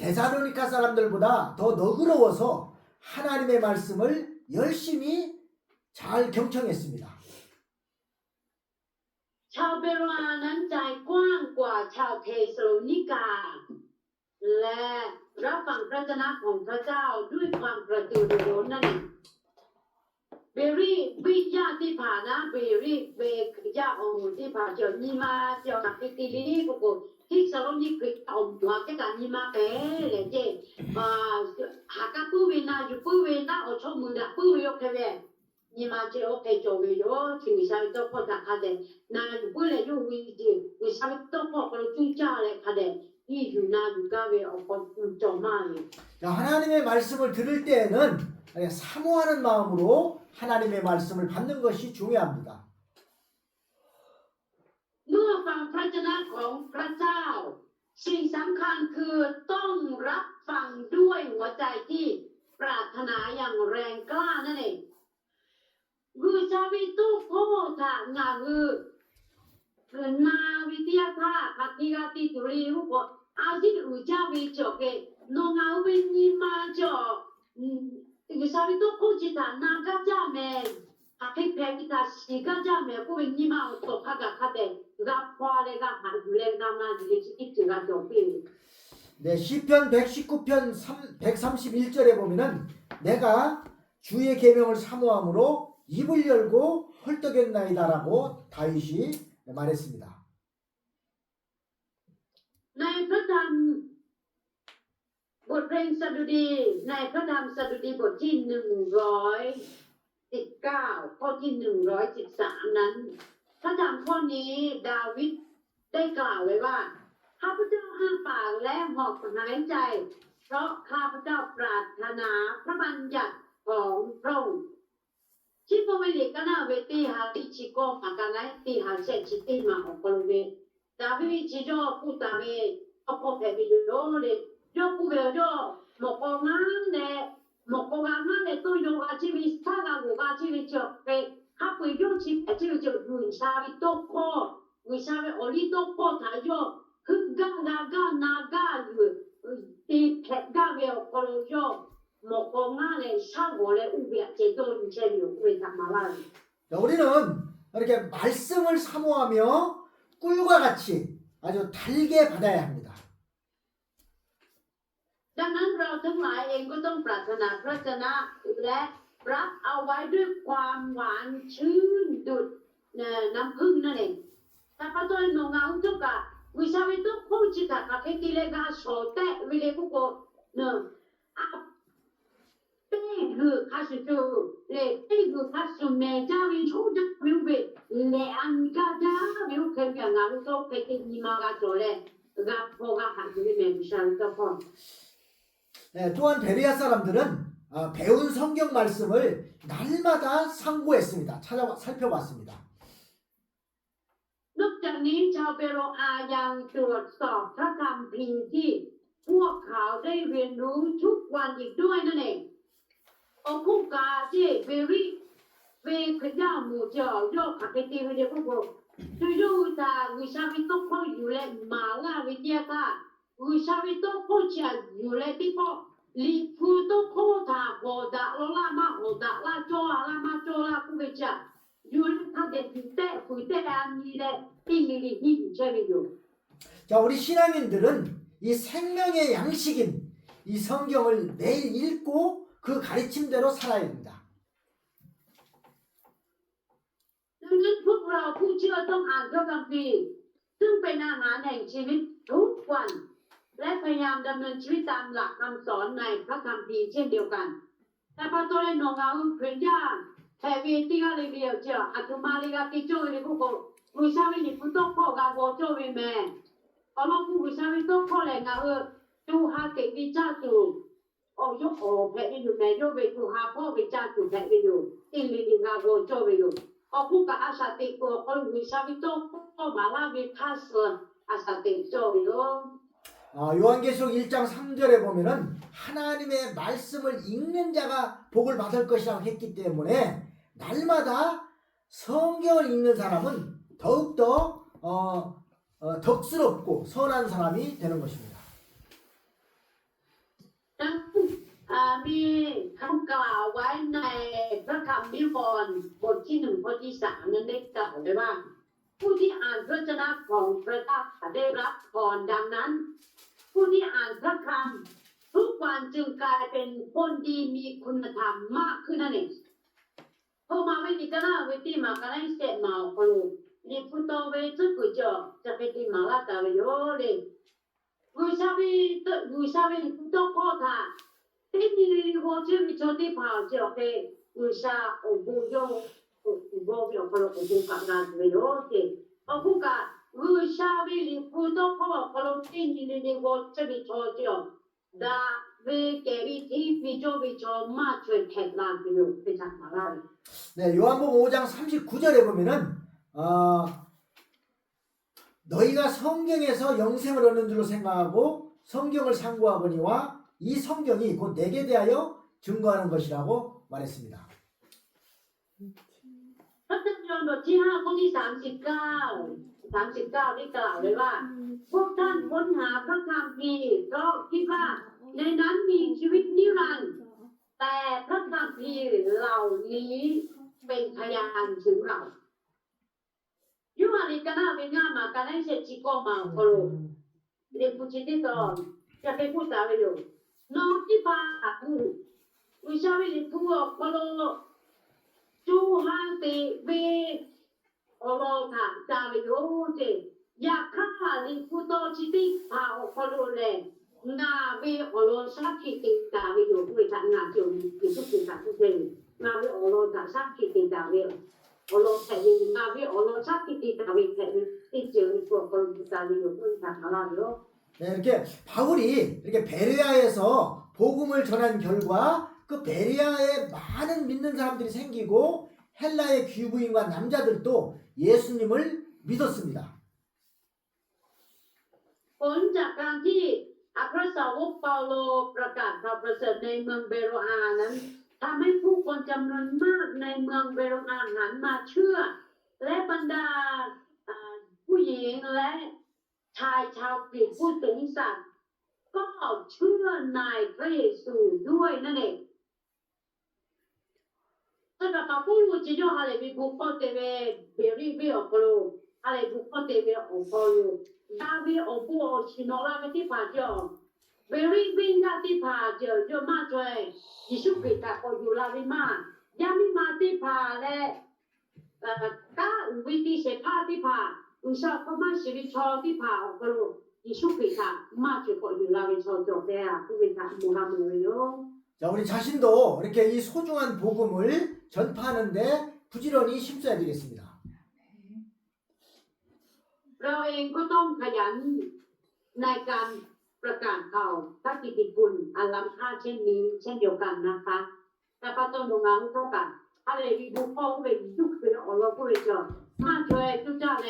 데살로니가 사람들보다 더 너그러워서 하나님의 말씀을 열심히 잘 경청했습니다. ชาวเบโรอานั้นใจกว้างกว่าชาวเทสโลนิกาและรับฟังพระชนะของพระเจ้าด้วยความกระตือรือร้นนั่นเองเบรีวิญญาที่ผ่านนะเบรีเบยาองที่ผ่านเจอนีมาเจอกับติลีกุกที่สโลนิกอมหัวแกกันนีมาเป๋เลยเจหากปูเวนาอยู่ปูเวนาอชมุนดาปูยกเทเว你妈这我陪做为了，听下面都好大看的，那本来就为下面都好可能最佳来看的，你就那就干为做嘛呢？ 자, 하나님의 말씀을 들을 때에는 사모하는 마음으로 하나님의 말씀을 받는 것이 중요합니다. เมื่อฟังพระชนะของพระเจ้าสิ่งสำคัญคือต้องรับฟังด้วยหัวใจที่ปรารถนาอย่างแรงกล้านั่นเองคือชาวิตุโพธางาคือนาวิทยาท่าคัติกาติตุลีหุกอาจิตอุจาวิจเกนงาวินิมาจคือชาวิตุโพจิตานากาจาเมอาคิเพกิตาสิกาจาเมกูวินิมาอุตภะกะคาเตกาพอเลกาหันเลกามาจิกิจิกาจปี 네, 시편 119편 131절에 보면은 내가 주의 계명을 사모함으로 입을 열고 헐떡였나이다라고 다윗이 말했습니다. ในพระธรรมบทเพลงสดุดีในพระธรรมสดุดีบทที่119ข้อที่113นั้นพระธรรมข้อนี้ดาวิดได้กล่าวไว้ว่าข้าพเจ้าอ้าปากและหอบหายใจเพราะข้าพเจ้าปรารถนาพระบัญญัติของพระองค์ชิโกเวลิกนาเวตีหาติชิโกมากันไลตีหาเซชิติมาของคนเวดาวิดจิโจพูดตามเอเอาพอแผ่ไปอยู่โลเลยโยกูเบลโยหมกงานเนหมกงานเนตัวโยกาชีวิตถ้าเราโยกาชีวิตจบไปข้าไปโยชีวิตชีวิตจบอยู่ชาวิตโตโควิชาวิโอลิโตโคถ่ายโยคือกานากอยู่ตีแผลกาเบลโคโลโยหมกงานเลยชาโกเลยอุเบะเจโตนเชลิโอเวทามาลา 자, 우리는 이렇게 말씀을 사모하며 꿀과 같이 아주 달게 받아야 합니다. ดังนั้นเราทั้งหลายเองก็ต้องปรารถนาพระชนะและรับเอาไว้ด้วยความหวานชื่นดุจน้ำผึ้งนั่นเองถ้าพระตัวหนงาอุจกะวิชาวิตุพูจิตะกับที่เลกาโสเตวิเลกุโกเนอะเป้คือข้าศึกเลเป้คือข้าศึกเมจาวิชูจักวิวเบเลอันกาจาวิวเคยงาอุโตเคยนิมากาโจเลกาโพกาหันวิเมวิชาวิตุพอ 네, 또한 베레아 사람들은 배운 성경 말씀을 날마다 상고했습니다. 살펴봤습니다. นอกจากนี้ชาวเปโรอายังตรวจสอบพระคัมภีร์ที่พวกเขาได้เรียนรู้ทุกวันอีกด้วยนั่นเองโอคุกาเจเบริเวขยามูเจอยกขับไปตีไปเดียวพวกดูดูตาวิชาวิตกอยู่และมาลาวิทยาตาวิชาวิตกจะอยู่และที่พ่อลีฟูตกโคตาโหดาลามาโหดาลาโจลามาโจลาคุเวจาอยู่他的古代安尼的地理你这里有。 자, 우리 신앙인들은 이 생명의 양식인 이 성경을 매일 읽고 그 가르침대로 살아야 됩니다. ดัง นั้นพวกเราผู้เชื่อต้องอ่านพระคัมภีร์ซึ่งเป็นอาหารแห่งชีวิตทุกวัน และพยายามดำเนินชีวิตตามหลักคำสอนในพระคัมภีร์เช่นเดียวกันแต่พระตัวในหนองเอาเพียงย่าแทวีติกาเลเบียเจ้าอัตุมาลิกาติโจเลบุโกวิชาวินิพุทธพ่อกาโกโจวิเมเอาล่ะผู้วิชาวิโตพ่อแหล่งเอาจูฮาเกวิจาจูโอ้ยโอ้แผ่อยู่แม่โยเวจูฮาพ่อวิจาจูแผ่อยู่อินลิกาโกโจวิอยู่เอาผู้กับอาสาติโกคนวิชาวิโตพ่อมาลาวิทัสอาสาติโจวิอยู่ 요한계시록 1장 3절에 보면은 하나님의 말씀을 읽는 자가 복을 받을 것이라고 했기 때문에 날마다 성경을 읽는 사람은 더욱더 덕스럽고 선한 사람이 되는 것입니다. มีคำกล่าวไว้ในพระคำนิวรณ์บทที่1ข้อที่3นั้นได้กล่าวไว้ว่าผู้ที่อ่านพระวจนะของพระเจ้าได้รับพรดังนั้นผู้ที่อ่านพระคำทุกวันจึงกลายเป็นคนดีมีคุณธรรมมากขึ้นนั่นเองพอมาไม่ดีก็น่าเวทีมากันให้เสร็จมาคนรีบพูดต่อเวทีกุจจะไปที่มาลาตาเวโยเลยวิชาวิพูดต่อพ่อท่าที่นี่รีบว่าจะมีโชติผ่าเจ้าเป็นวิชาอุบุโยอุบุโยคนอุบุกับงานเวโยเลยอุบุกับวิชาวิพูดต่อพ่อคนที่นี่รีบว่าจะมีโชติดาเวเกวิที่วิจวิจมาช่วยแทนลานไปอยู่ไปจากมาลา 네, 요한복음 5장 39절에 보면은 너희가 성경에서 영생을 얻는 줄로 생각하고 성경을 상고하거니와 이 성경이 곧 내게 대하여 증거하는 것이라고 말했습니다. พระธรรมยอห์นบทที่5ข้อที่39ได้กล่าวไว้ว่าพวกท่านค้นหาพระคัมภีร์เพราะคิดว่าในนั้นมีชีวิตนิรันดร์แต่พระคัมภีร์เหล่านี้เป็นพยานถึงเรายุคนี้กันนะเป็นงานมากันให้เสร็จชิโกมาโคโลเรียนผู้ชิดที่ตอนจะไปพูดอะไรอยู่น้องที่ฟ้าวิชาวิริทัวโคโลจูฮันติเวโอโลค่ะจาวิโยเจอยากฆ่าลิพุโตชิติพาโคโลเลยนาเวโอโลสักขีติจาวิโยด้วยทางงานจงมีทุกสิ่งทุกสิ่งนาเวโอโลจากสักขีติจาวิโอโลแผ่นนาเวโอโลสักขีติจาวิแผ่นที่เจอในตัวคนจาวิโยด้วยทางอะไรโย 네, 이렇게 바울이 이렇게 베레아에서 복음을 전한 결과 그 베레아에 많은 믿는 사람들이 생기고 헬라의 귀부인과 남자들도 예수님을 믿었습니다. ผลจากการที่อัครสาวกเปาโลประกาศข่าวประเสริฐในเมืองเบโรอานั้นทำให้ผู้คนจำนวนมากในเมืองเบโรอาหันมาเชื่อและบรรดาผู้หญิงและชายชาวกรีกผู้สูงศักดิ์ก็เชื่อในพระเยซูด้วยนั่นเองแต่กับผู้รู้จริงๆอะไรมีบุคคลเตเวเบรีเวอโปโลอะไรบุคคลเตเวอโปโลดาวิโอปูโอชิโนลาเวที่ผ่าเจอเบรีวินดาที่ผ่าเจอเยอะมากเลยยิสุคริสต์ก็อยู่ลาวิมายามิมาที่ผ่าและก้าวิธีเสพาที่ผ่าอุชาพม่าชีวิตชอที่ผ่าออกไปรู้ยิสุคริสต์มาช่วยก็อยู่ลาวิชอจบแล้วผู้เป็นมูฮัมหมัดโย 자, 우리 자신도 이렇게 이 소중한 복음을 전파하는데 부지런히 힘써야 되겠습니다. เราเองก็ต้องขยันในการประกาศข่าวพระกิตติคุณอันล้ำค่าเช่นนี้เช่นเดียวกันนะคะแต่พระต้นดวงเราเท่ากันอะไรมีบุคคลผู้เป็นยุคเป็นอรผู้เป็นเจ้ามาช่วยทุกเจ้าแล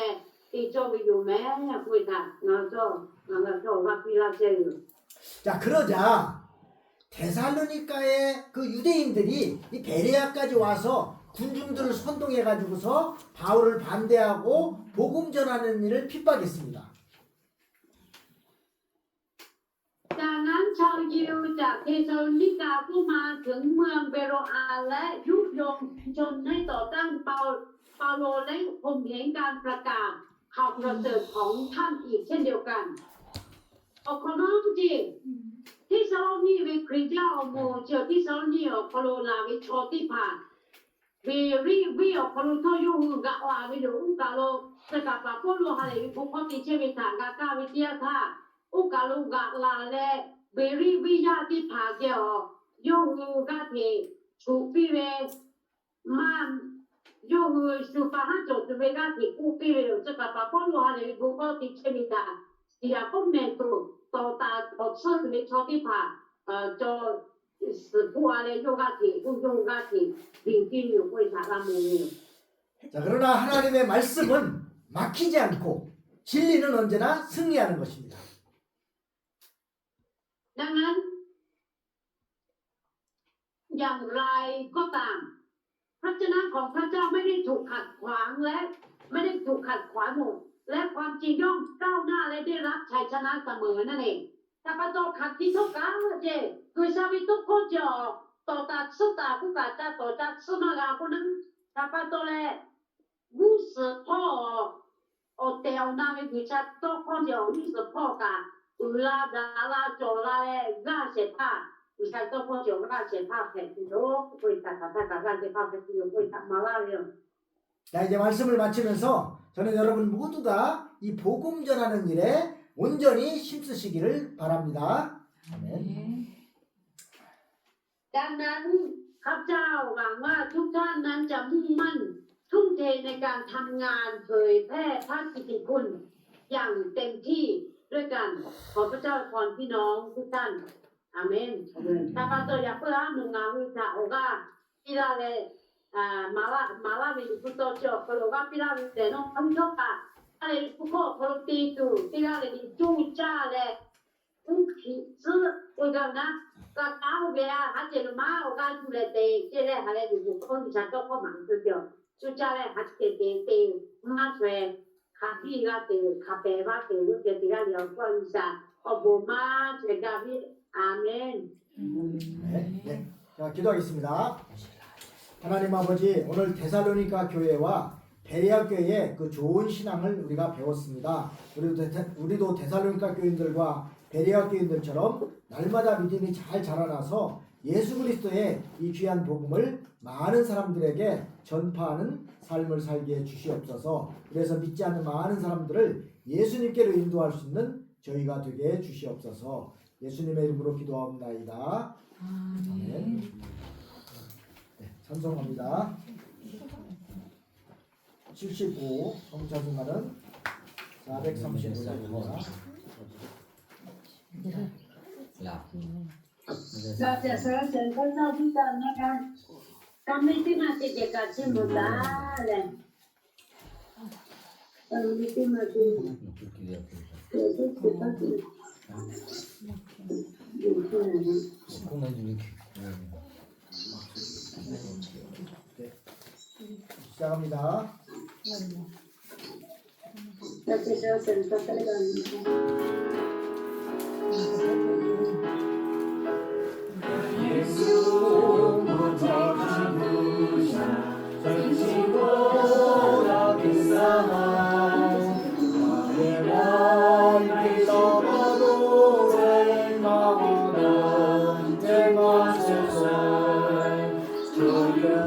ตีโจไปอยู่แม่ผู้เป็นเราเจ้ารักพิราเจอ 자, 그러자 데살로니가의 그 유대인들이 이 베레아까지 와서 군중들을 선동해 가지고서 바울을 반대하고 복음 전하는 일을 핍박했습니다. จากนั้นชาวยิวจากเทสาโลนิกาผู้มาถึงเมืองเบโรอาและยุยงชนให้ต่อต้านเปาโลและข่มเหงการประกาศข่าวประเสริฐของท่านอีกเช่นเดียวกันอคอนอจีที่ซาโลนีวิคริยาโมเจอที่ซาโลนีอคโลลาวิโชติพา vi ở phần thô yêu gạ hòa với đủ cả lô tất cả bà cô lô hà lệ cũng có tiền chơi về thả gạ ca với tia tha u cả lô gạ là lệ vi ya đi phá kẹo yêu gạ thì chủ phi về mà yêu chủ phá hát chỗ từ về gạ thì u phi về tất cả bà cô lô hà lệ cũng có tiền chơi về thả thì à cũng mẹ tổ ta tổ sơ về cho đi phá cho sư phụ 안에 요가티, 우요가티, 빙빙이 보이사 라모니. 자, 그러나 하나님의 말씀은 막히지 않고 진리는 언제나 승리하는 것입니다. ดังนั้นอย่างไรก็ตามพระเจ้าของพระเจ้าไม่ได้ถูกขัดขวางและไม่ได้ถูกขัดขวางหมดและความจริงย่อมก้าวหน้าและได้รับชัยชนะเสมอนั่นเองถ้าพระเจ้าขัดที่ทุกการเจคือชาววิทุกคนจะต่อตัดสุดตาผู้กาจะต่อจัดสมการคนนั้นถ้าพระเจ้าแลรู้สึกพ่อโอเตลนาวิพิชัดทุกคนจะรู้สึกพ่อกันอุลาดาลาโจลาเลง่าเสพาวิชัดทุกคนจะง่าเสพาแผ่นดินโลกคุยกันกันเสพาแผ่นดินโลกคุยกันมาว่าเรื่อง 자, 이제 말씀을 마치면서 저는 여러분 모두가 이 복음 전하는 일에 온전히 힘쓰시기를 바랍니다. 아멘. ดังนั้นข้าพเจ้าหวังว่าทุกท่านนั้นจะมุ่งมั่นทุ่มเทในการทำงานเผยแพร่พระกิตติคุณอย่างเต็มที่ด้วยกันขอพระเจ้าพรพี่น้องทุกท่านอาเมนถ้าพระเจ้าอยากเพื่อหนุนงานวิชาโอกาพิลาเลมาลาวิพุทโธเจ้าพระโลกาพิลาวิเดโนอันโชกะอะไรพุทโธพระตีตูพิลาเลดิจูจ้าเลอุคิซึอุกันนะก็ก้าวเบียฮัจเจลมาโอกาจุเลเตเจเลฮัเลดิบุคนที่ฉันก็ข้อหมายตัวเดียวจุจ้าเลฮัจเจเตมาเทคาพี่ก็เตคาเปว่าเตลูกเจติกาเดียวก็วิชาอบมาเจกาวิอาเมน 네, 네. 자, 기도하겠습니다. 하나님 아버지, 오늘 데살로니가 교회와 베레아 교회의 그 좋은 신앙을 우리가 배웠습니다. 우리도 데살로니가 교인들과 베레아 교인들처럼 날마다 믿음이 잘 자라나서 예수 그리스도의 이 귀한 복음을 많은 사람들에게 전파하는 삶을 살게 해 주시옵소서. 그래서 믿지 않는 많은 사람들을 예수님께로 인도할 수 있는 저희가 되게 해 주시옵소서. 예수님의 이름으로 기도합니다. 아멘. 네, 찬송합니다. 75 성찬송가는 435장입니다. หลับ เราจะสรรเสริญพระเจ้าทุกท่านนะคะกำมิติมาติเจกัดชิมุตาเลยกำมิติมาติเกิดขึ้นสุดท้ายอยู่ที่ไหนนะ 공간이 이렇게 시작합니다. เราจะสรรเสริญพระเจ้ากัน 주께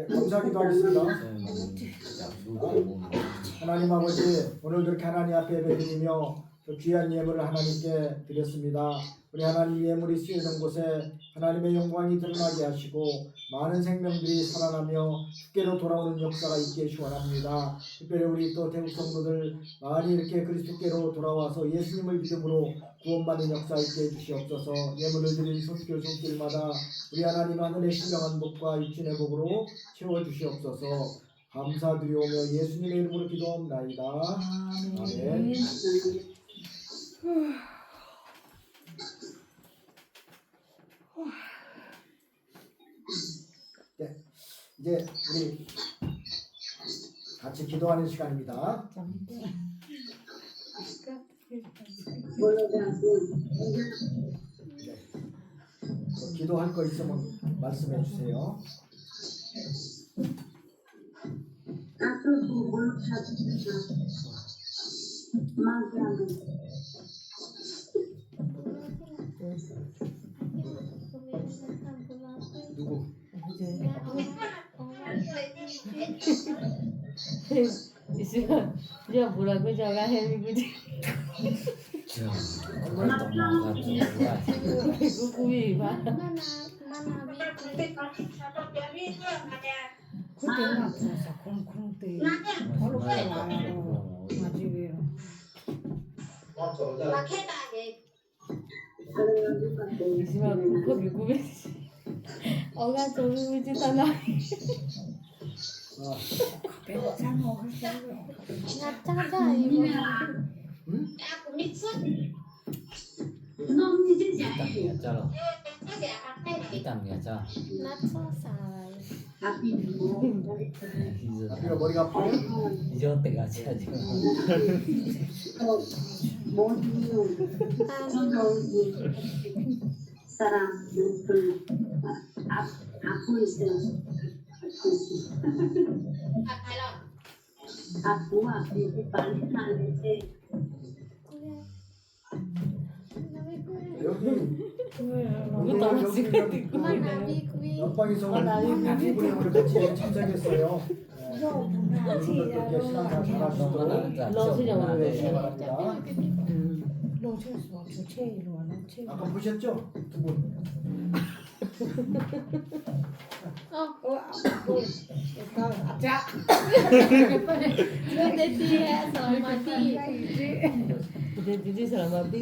네, 감사하기도 하겠습니다. 누구 하나님 아버지, 오늘도 이렇게 하나님 앞에 예배드리며 또 귀한 예물을 하나님께 드렸습니다. 우리 하나님 예물이 쓰여진 곳에 하나님의 영광이 드러나게 하시고 많은 생명들이 살아나며 주께로 돌아오는 역사가 있게 축원합니다. 특별히 우리 또 태국 성도들 많이 이렇게 그리스도께로 돌아와서 예수님을 믿음으로 구원받는 역사 있게 해주시옵소서. 예물을 드린 손길 손길마다 우리 하나님 하늘의 신령한 복과 육신의 복으로 채워주시옵소서. 감사드리오며 예수님의 이름으로 기도합나이다. 아멘. 네, 이제 우리 같이 기도하는 시간입니다. 기도할 거 있으면 말씀해 주세요. 누구? Dia buraco joga rede 얼마나 kukubi ba. Isima kukubi kubi. Oga 저기 있잖아. 나짜다 이거. 비타민이잖아. 나짜사이. 우리가 머리가 아파요? 이제 때가 지금. 사람 앞으로 있어요. 앞으로 앞에 빨리 나는데 여기 마나비 쿠비. 옆방에서 우리 같이 참석했어요. 이렇게 신앙 잘 잘하시도록 바랍니다. 아까 보셨죠? 두 분. Dia selamat Jadi selama bi.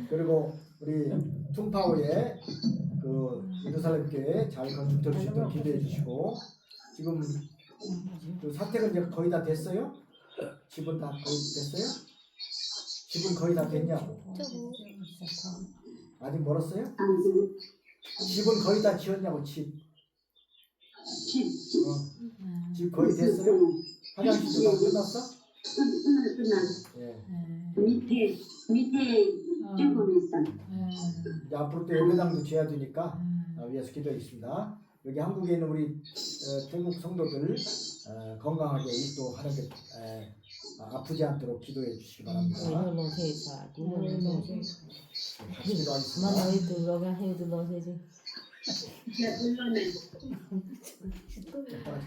그리고 우리 퉁파오의 그 예루살렘 교회 잘 건축될 수 있도록 기도해 주시고 지금 그 사택은 이제 거의 다 됐어요? 집은 다 거의 됐어요? 집은 거의 다 됐냐고? 아직 멀었어요? 집은 거의 다 지었냐고 집? 집 거의 됐어요? 화장실도 다 끝났어? 예. 밑에 조금 있어. 이제 앞으로 또 예배당도 지어야 되니까 위해서 기도하겠습니다. 여기 한국에 있는 우리 태국 성도들 건강하게 일도하는 게 아프지 않도록 기도해 주시기 바랍니다. Nó thể xả cũng nó 같이 기도하겠습니다. mà nói từ đó ra hay từ đó thế chứ.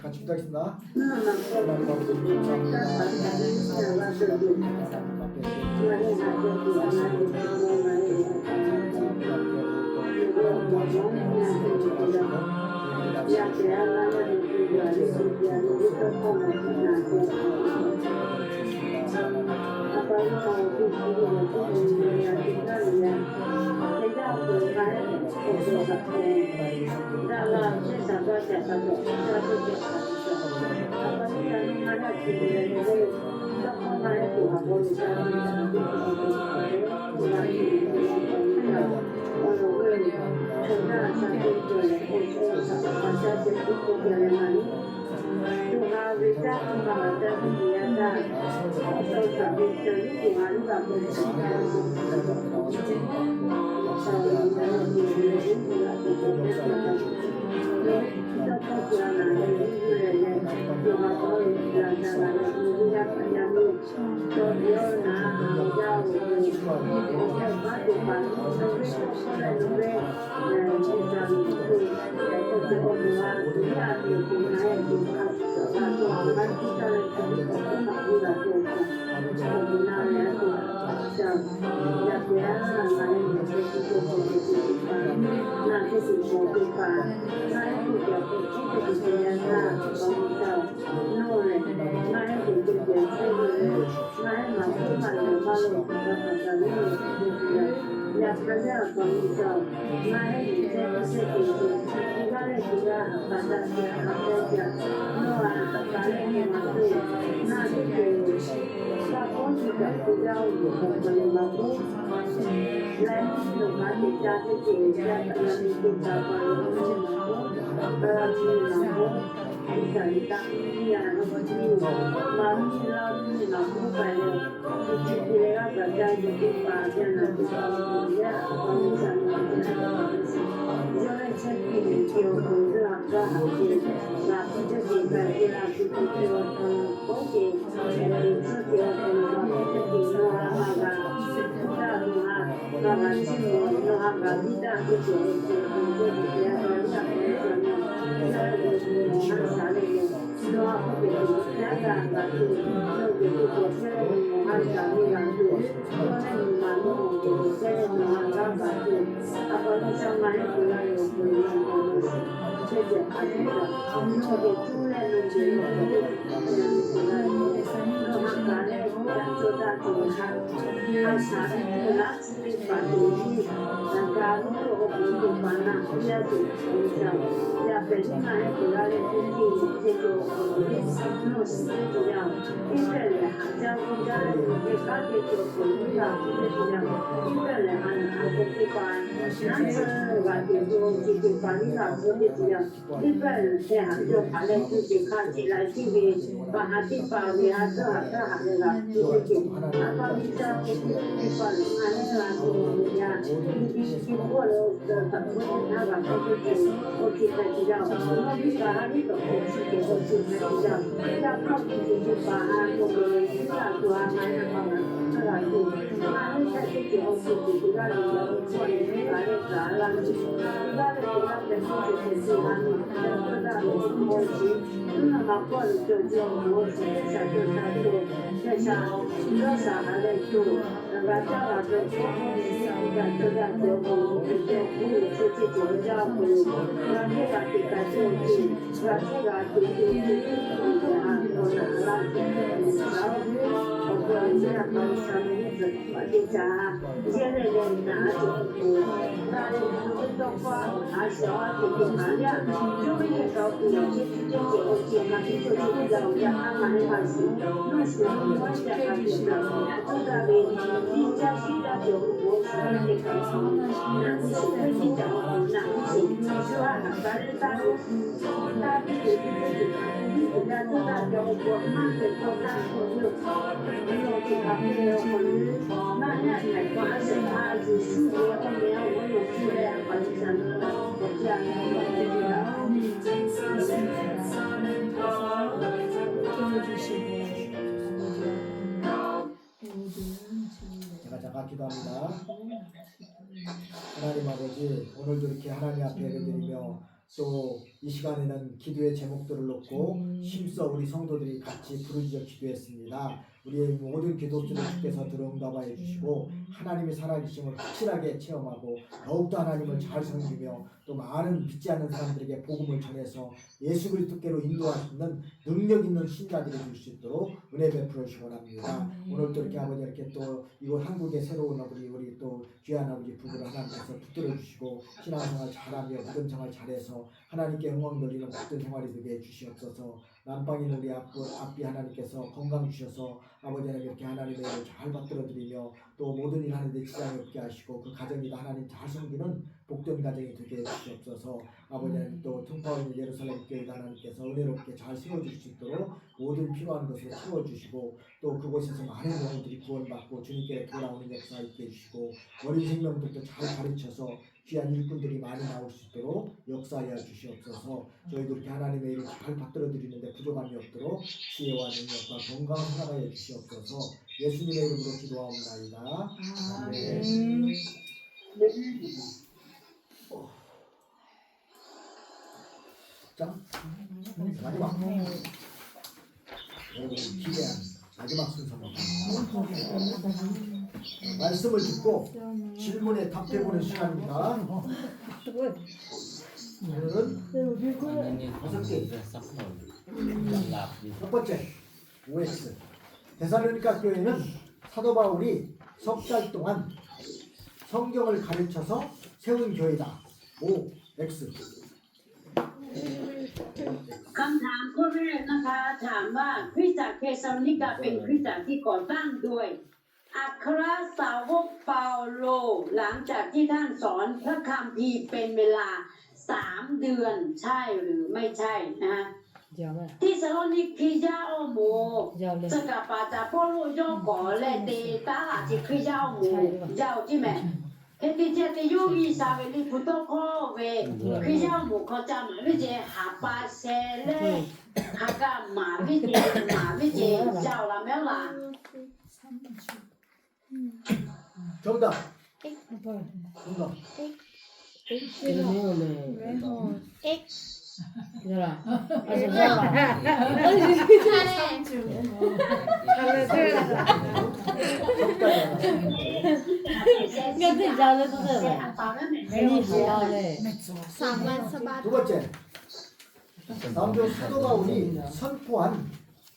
같이 기도하겠습니다. 제가 잠깐 기도합니다. 하나님 아버지, 오늘도 이렇게 하나님 앞에 예배드리며 또 이 시간에는 기도의 제목들을 놓고 힘써 우리 성도들이 같이 부르짖어 기도했습니다. 우리의 모든 기도들을 주께서 들어응답하여 주시고 하나님의 살아계심을 확실하게 체험하고 더욱더 하나님을 잘 섬기며 또 많은 믿지 않는 사람들에게 복음을 전해서 예수 그리스도께로 인도하시는 능력 있는 신자들이 될 수 있도록 은혜 베풀어 주시기 원합니다. 오늘 또 이렇게 아버지 이렇게 또 이곳 한국의 새로운 우리 또 귀한 아버지 부부를 하나님께서 붙들어 주시고 신앙생활 잘하며 믿음 생활 잘해서 하나님께 영광 돌리는 모든 생활이 되게 해주시옵소서. 남방인 우리 앞비 하나님께서 건강 주셔서 아버지 하나님 이렇게 하나님의 일을 잘 받들어드리며 또 모든 일 하는데 지장이 없게 하시고 그 가정이 하나님 잘 섬기는 복된 가정이 되게 해주시옵소서. 아버지 하나님 또 통파하는 예루살렘 교회 하나님께서 은혜롭게 잘 세워주실 수 있도록 모든 필요한 것을 채워주시고 또 그곳에서 많은 영혼들이 구원받고 주님께 돌아오는 역사 있게 해주시고 어린 생명들도 잘 가르쳐서 귀한 일꾼들이 많이 나올 수 있도록 역사하여 주시옵소서. 저희도 이렇게 하나님의 일을 잘 받들어 드리는데 부족함이 없도록 지혜와 능력과 건강을 허락하여 주시옵소서. 예수님의 이름으로 기도하옵나이다. 아멘. 자, 마지막. 기대한 마지막 순서로 말씀을 듣고 질문에 답해보는 시간입니다. 오늘은 다섯 개. 첫 번째 OX 데살로니가 교회는 사도 바울이 석 달 동안 성경을 가르쳐서 세운 교회다. OX คำถามข้อแรกนะคะถามว่าคริสตจักรเทสซาโลนิกาเป็นคริสตจักรที่ก่อตั้งโดยอัครสาวกเปาโลหลังจากที่ท่านสอนพระคัมภีร์เป็นเวลา3 เดือนใช่หรือไม่ใช่นะคะที่ซาโลนิกียาโอโม这个把在波路用过来的打下去可以要โม要ที่แม่เฮติเจติยูวีซาเวลิพุทโตโคเวคือเจ้าหมูเขาจะมาวิเจหาปาเซเลหากามาวิเจเจ้าละแม่ละ 정답. 정답. 두 번째. 다음 중 사도 바울이 선포한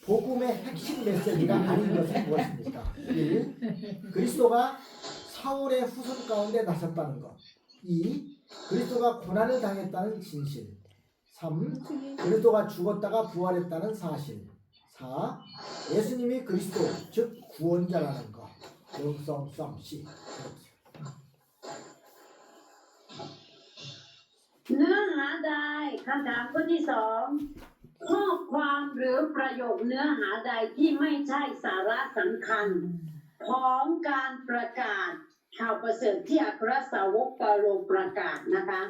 복음의 핵심 메시지가 아닌 것은 무엇입니까? 1. 그리스도가 사울의 후손 가운데 나섰다는 것. 2. 그리스도가 고난을 당했다는 진실. 3. 그리스도가 죽었다가 부활했다는 사실. 4. 예수님이 그리스도 즉 구원자라는 것. 영성성 C. เนื้อหาใดคำถามข้อที่สองข้อความหรือประโยคเนื้อหาใดที่ไม่ใช่สาระสำคัญของการประกาศข่าวประเสริฐที่อัครสาวกเปาโลประกาศนะคะ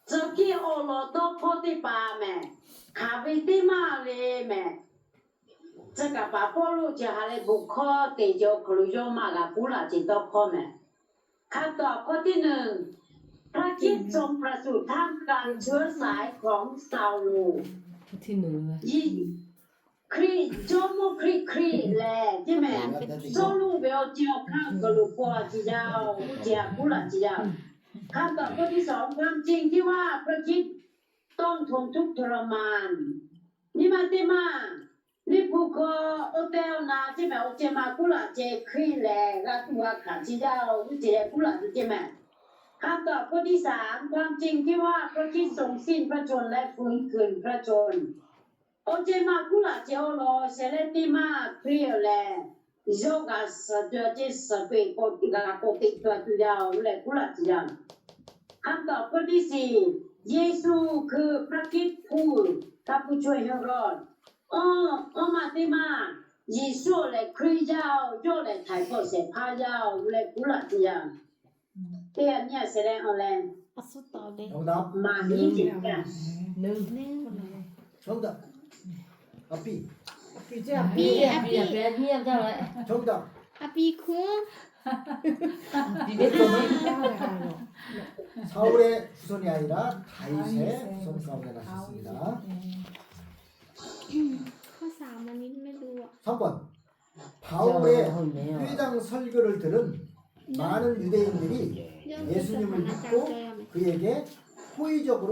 เจ้าที่โอโลโตโคติปาแม่ขาวิติมาเลแม่这个把波路就还来不可得就可能就嘛个不了就到可แม่คำตอบข้อที่หนึ่งพระคริสต์ทรงประสูติท่ามกลางเชื้อสายของซาโลยี่ครีโจโมครีแลใช่ไหมโซลูเบลเจียวข้าวกลุกัวจีเจ้าเจียกุลจีเจ้าคำตอบข้อที่สองความจริงที่ว่าพระคริสต์ต้องทนทุกข์ทรมานนี่มาติมานี่ผู้ก็โอเตลนาใช่ไหมโอเจมากุลเจครีแลก็ตัวขาจีเจ้าเจกุลใช่ไหมคำตอบข้อที่สามความจริงที่ว่าพระคริสต์ทรงสิ้นพระชนม์และฟื้นคืนพระชนม์โอเจมากุลาเจโอโลเซเลติมาครีแลโยกาสเดจิสเปโกติกาโกติตัวตุยาวและกุลาจิยังคำตอบข้อที่สี่เยซูคือพระคริสต์ผู้ช่วยให้รอดมาติมาเยซูและคริสต์เจ้าโยและไทยก็เสพาเจ้าและกุลาจิยังเตียนเนี่ยแสดงอะไร 정답. มานี้จิกัน 정답. 앞이. 정답. 아비쿠 사울의 후손이 아니라 다윗의 후손 가운데 나셨습니다. ข้อสามอันนี้ไม่รู้อ่ะ 3번. 바울의 회당 설교를 들은 많은 유대인들이 เรื่อง 예수님을 อาจาร 믿고 ย์เจอไหม 그에게 호의적으로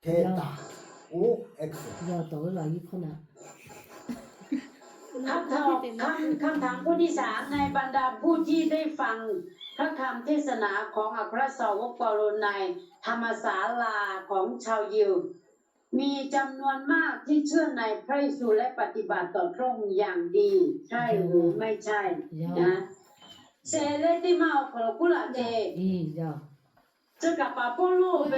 대했다. OX. คำถามข้อที่สามในบรรดาผู้ที่ได้ฟังพระคำเทศนาของอัครสาวกเปาโลในธรรมศาลาของชาวยิวมีจำนวนมากที่เชื่อในพระเยซูและปฏิบัติต่อพระองค์อย่างดีใช่หรือไม่ใช่นะเซเลติมาโคลกุลาเจ这个把波路呗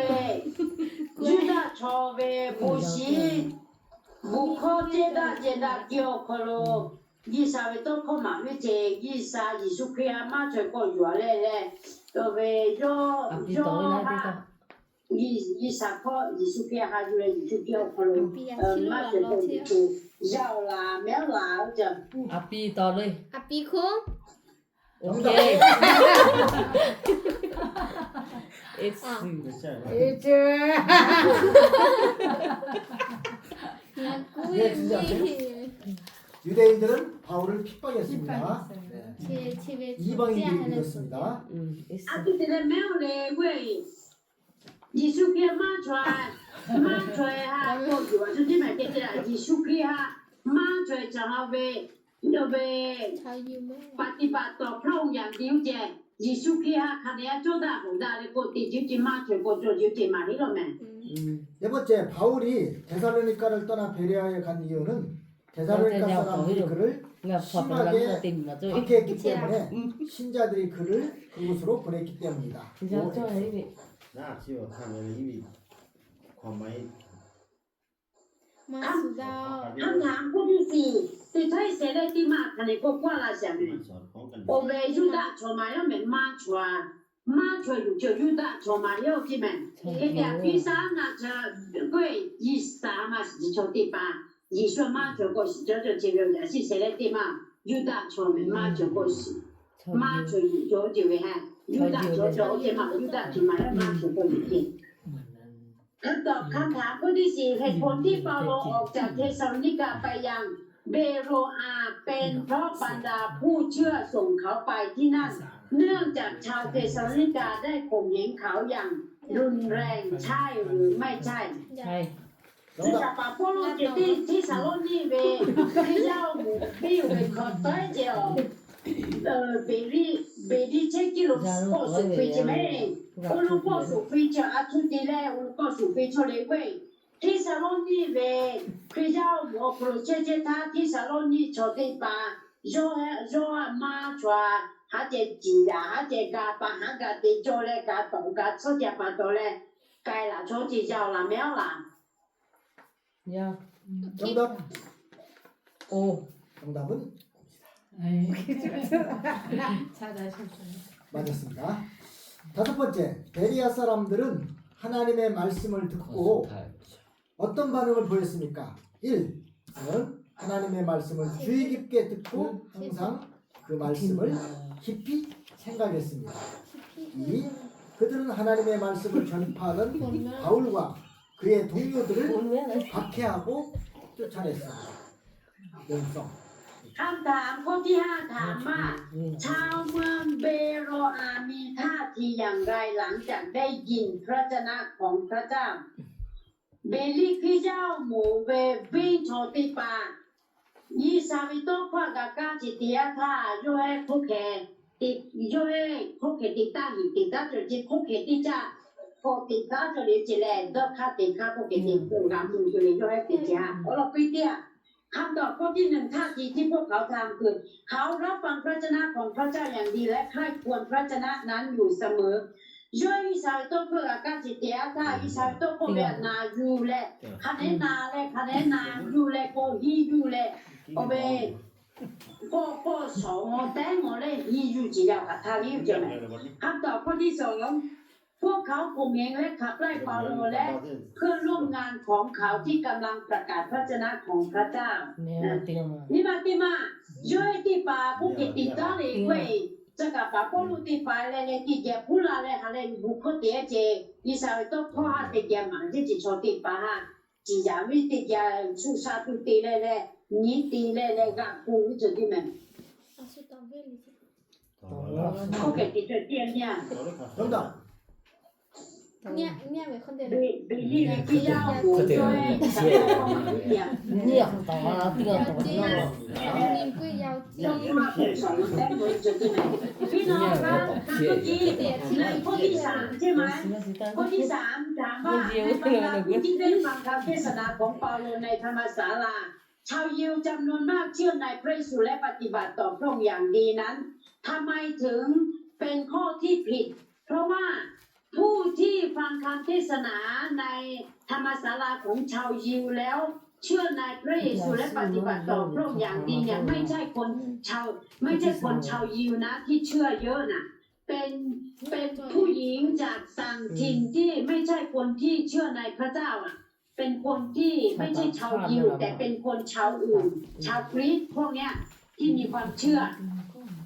ยูดาชอเวบูชีบุคคลเจดาเกี่ยวคโลยี่สาเวต้นข้อมาวิเจยี่สายิสุคริยามาช่วยก็อยู่อะไรเลยตัวเวโยฮะยี่สาข้อยิสุคริยาฮะอยู่เลยยิสุคริยาคโลมาช่วยก็อยู่ยาวลาแมวลาจะ 아비쿠 정답. 야 꾸이 유대인들은 바울을 핍박했습니다. 핍박했어요. 네. 집에 이방인들이 하는 믿었습니다. 있어. 아, 그때 매우래 왜 예수께 마초야 고주와 저지만 깨지라 예수께 마초야 장하베 너베 ชาวยิวไหม ปฏิบัติต่อพระองค์อย่างเดียวใจ예수께 가내야 쪼다고 나를 꼬띠 집지 마초고 쪼집지 말이로면 อืม 네 번째, 바울이 데살로니가를 떠나 베레아에 간 이유는 데살로니가 사람들이 그를 Ngọc Phật là 심하게 lắm tình mà tôi. 박해했기 때문에 신자들이 그를 그곳으로 보냈기 때문이다. Sao cho ấy bị น่าเชื่อทำอะไรนี่ความหมาย มาสุดา คำถามข้อที่สี่ติดให้เสด็จที่มาคันนี้ก็กว่าละใช่ไหม มันสอนของกัน โอเวยุดาชมาแล้วเหมือนมาชัวอยู่เจอยุดาชมาแล้วที่มันเอ็ดพี่สาวน่าจะก็ยี่สามมาสิชติปายี่ชัวมาชัวก็สิเจอเจอเรื่องสิเสด็จที่มายุดาชมามาชัวก็สิมาชัวอยู่เจอเจอฮะยุดาชัวเจอที่มายุดาที่มาแล้วมาชัวก็อยู่ที่ตอบคำถามข้อที่สี่เหตุผลที่เปาโลออกจากเทสาโลนิกาไปยังเบโรอาเป็นเพราะบรรดาผู้เชื่อส่งเขาไปที่นั่นเนื่องจากชาวเทสาโลนิกาได้ข่มเหงเขาอย่างรุนแรงใช่หรือไม่ใช่ hay ซึ่งจากปาโปโลเจตีที่ซาโลนีเวที่เจ้าหมู่บิวเป็นคอเตเจลเบรีเชกิโลโกสุฟิเจเมอุลุโกสุฟิเจอาทุติเลอุลุโกสุฟิโชเลเวที่ซาโลนีเวที่เจ้าหมู่โปรเจเจทาที่ซาโลนีโชติปาโยมาชัวหาเจจียาหาเจกาปาหากาติโจเลกาตงกาโชเจปาโตเลไกล่ะโชจิเจ้าละแมวละ nha. 정답. Ô 정답은 에이. 잘하셨어요. 맞았습니다. 다섯 번째, 베리아 사람들은 하나님의 말씀을 듣고 어떤 반응을 보였습니까? 1. 는 하나님의 말씀을 주의 깊게 듣고 항상 그 말씀을 깊이 생각했습니다. 2. 그들은 하나님의 말씀을 전파하던 바울과 그의 동료들을 bốn mét đấy. 박해하고 쫓아냈습니다. 명성. คำถามข้อที่ห้าถามว่าชาวเมืองเบโรอามีท่าทีอย่างไรหลังจากได้ยินพระชนะของพระเจ้าเบลิกิเจ้าหมู่เววิ่งโชติปายีสาวิโตควากากาจิตยาท่าโยเอคุเคติโยเอคุเคติตาหิติตาจุจิคุเคติจ้าโคติตาจุลิจิเลดอกคาติคาคุเคติตุงามุจุลิโยเอติจ้าโอโลปิเตียคำตอบข้อที่หนึ่งท่าทีที่พวกเขาทำคือเขารับฟังพระชนะของพระเจ้าอย่างดีและใคร่ควรพระชนะนั้นอยู่เสมอย่อยอิสาวิโตเพื่ออาการจิตเตียท่าอิสาวิโตโคเบียนายูเลคะแนนนาเลคะแนนนายูเลโกฮียูเลโอเบโกสองแต่งเลฮียูจีแล้วค่ะท่านี้จะไหมคำตอบข้อที่สองพวกเขาข่มเหงและขับไล่เปาโลและเพื่อนร่วมงานของเขาที่กำลังประกาศพระชนะของพระเจ้า Mẹ tiền mà. นี่มาติมาย่อยที่ป่าผู้กิติตาเลยเว้ยจะกับป่าผู้ลุติป่าเลยเลยที่เจ็บผู้ละเลยหาเลยบุคคลเดียเจอีสาวต้องพ่อหาติเจ็บมันที่จะชอบติป่าฮะจีจาวิติยาสุชาตุตีเลยเลยนี่ตีเลยเลยกับกูจะที่มัน เอาสุดตองเวลิสิ เขาเกิดติดเตียนเนี่ย 정답. เนี่ยเหมือนคนเดียว บีนี่พี่ยาวหูช่วยสังคมเนี่ย Nhiều tỏ tiền ยาว tỏ จี nó. นิมก็ยาวจี ต้องมาเป็นสองแต่งเลยจะที่ไหนพี่น้องครับเมื่อกี้ในข้อที่สามใช่ไหม ข้อที่สามถามว่าในบรรดาผู้ที่ได้ฟังคำเทศนาของเปาโลในธรรมศาลาชาวยิวจำนวนมากเชื่อในพระเยซูและปฏิบัติต่อพระองค์อย่างดีนั้นทำไมถึงเป็นข้อที่ผิด เพราะว่าผู้ที่ฟังคำเทศนาในธรรมศาลาของชาวยิวแล้วเชื่อในพระเยซูและปฏิบัติต่อพระองค์อย่างดีเนี่ยไม่ใช่คนชาวยิวนะที่เชื่อเยอะนะเป็นผู้หญิงจากต่างถิ่นที่ไม่ใช่คนที่เชื่อในพระเจ้าอ่ะเป็นคนที่ไม่ใช่ชาวยิวแต่เป็นคนชาวอื่นชาวกรีกพวกเนี้ยที่มีความเชื่อ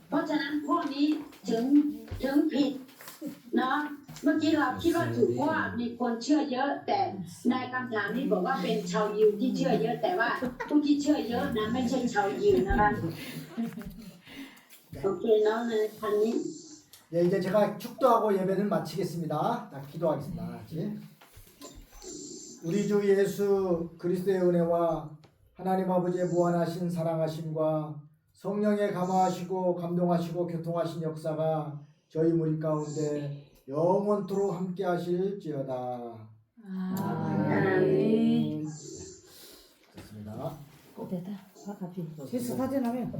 เพราะฉะนั้นข้อนี้ถึงผิด เนาะเมื่อกี้เราคิดว่าถูกเพราะว่ามีคนเชื่อเยอะ แต่ในคำถามนี้บอกว่าเป็นชาวยิวที่เชื่อเยอะ แต่ว่าผู้ที่เชื่อเยอะนะไม่ใช่ชาวยิวนะคะโอเคเนาะในคันนี้ 예, 이제 제가 축도하고 예배를 마치겠습니다. 자, 기도하겠습니다. 같이. 우리 주 예수 그리스도의 은혜와 하나님 아버지의 무한하신 사랑하심과 성령의 감화하시고 감동하시고 교통하신 역사가 저희 무리 가운데 영원토록 함께 하실지어다. 아멘. 좋습니다. 됐다. 와, 가비. 실수 사진하면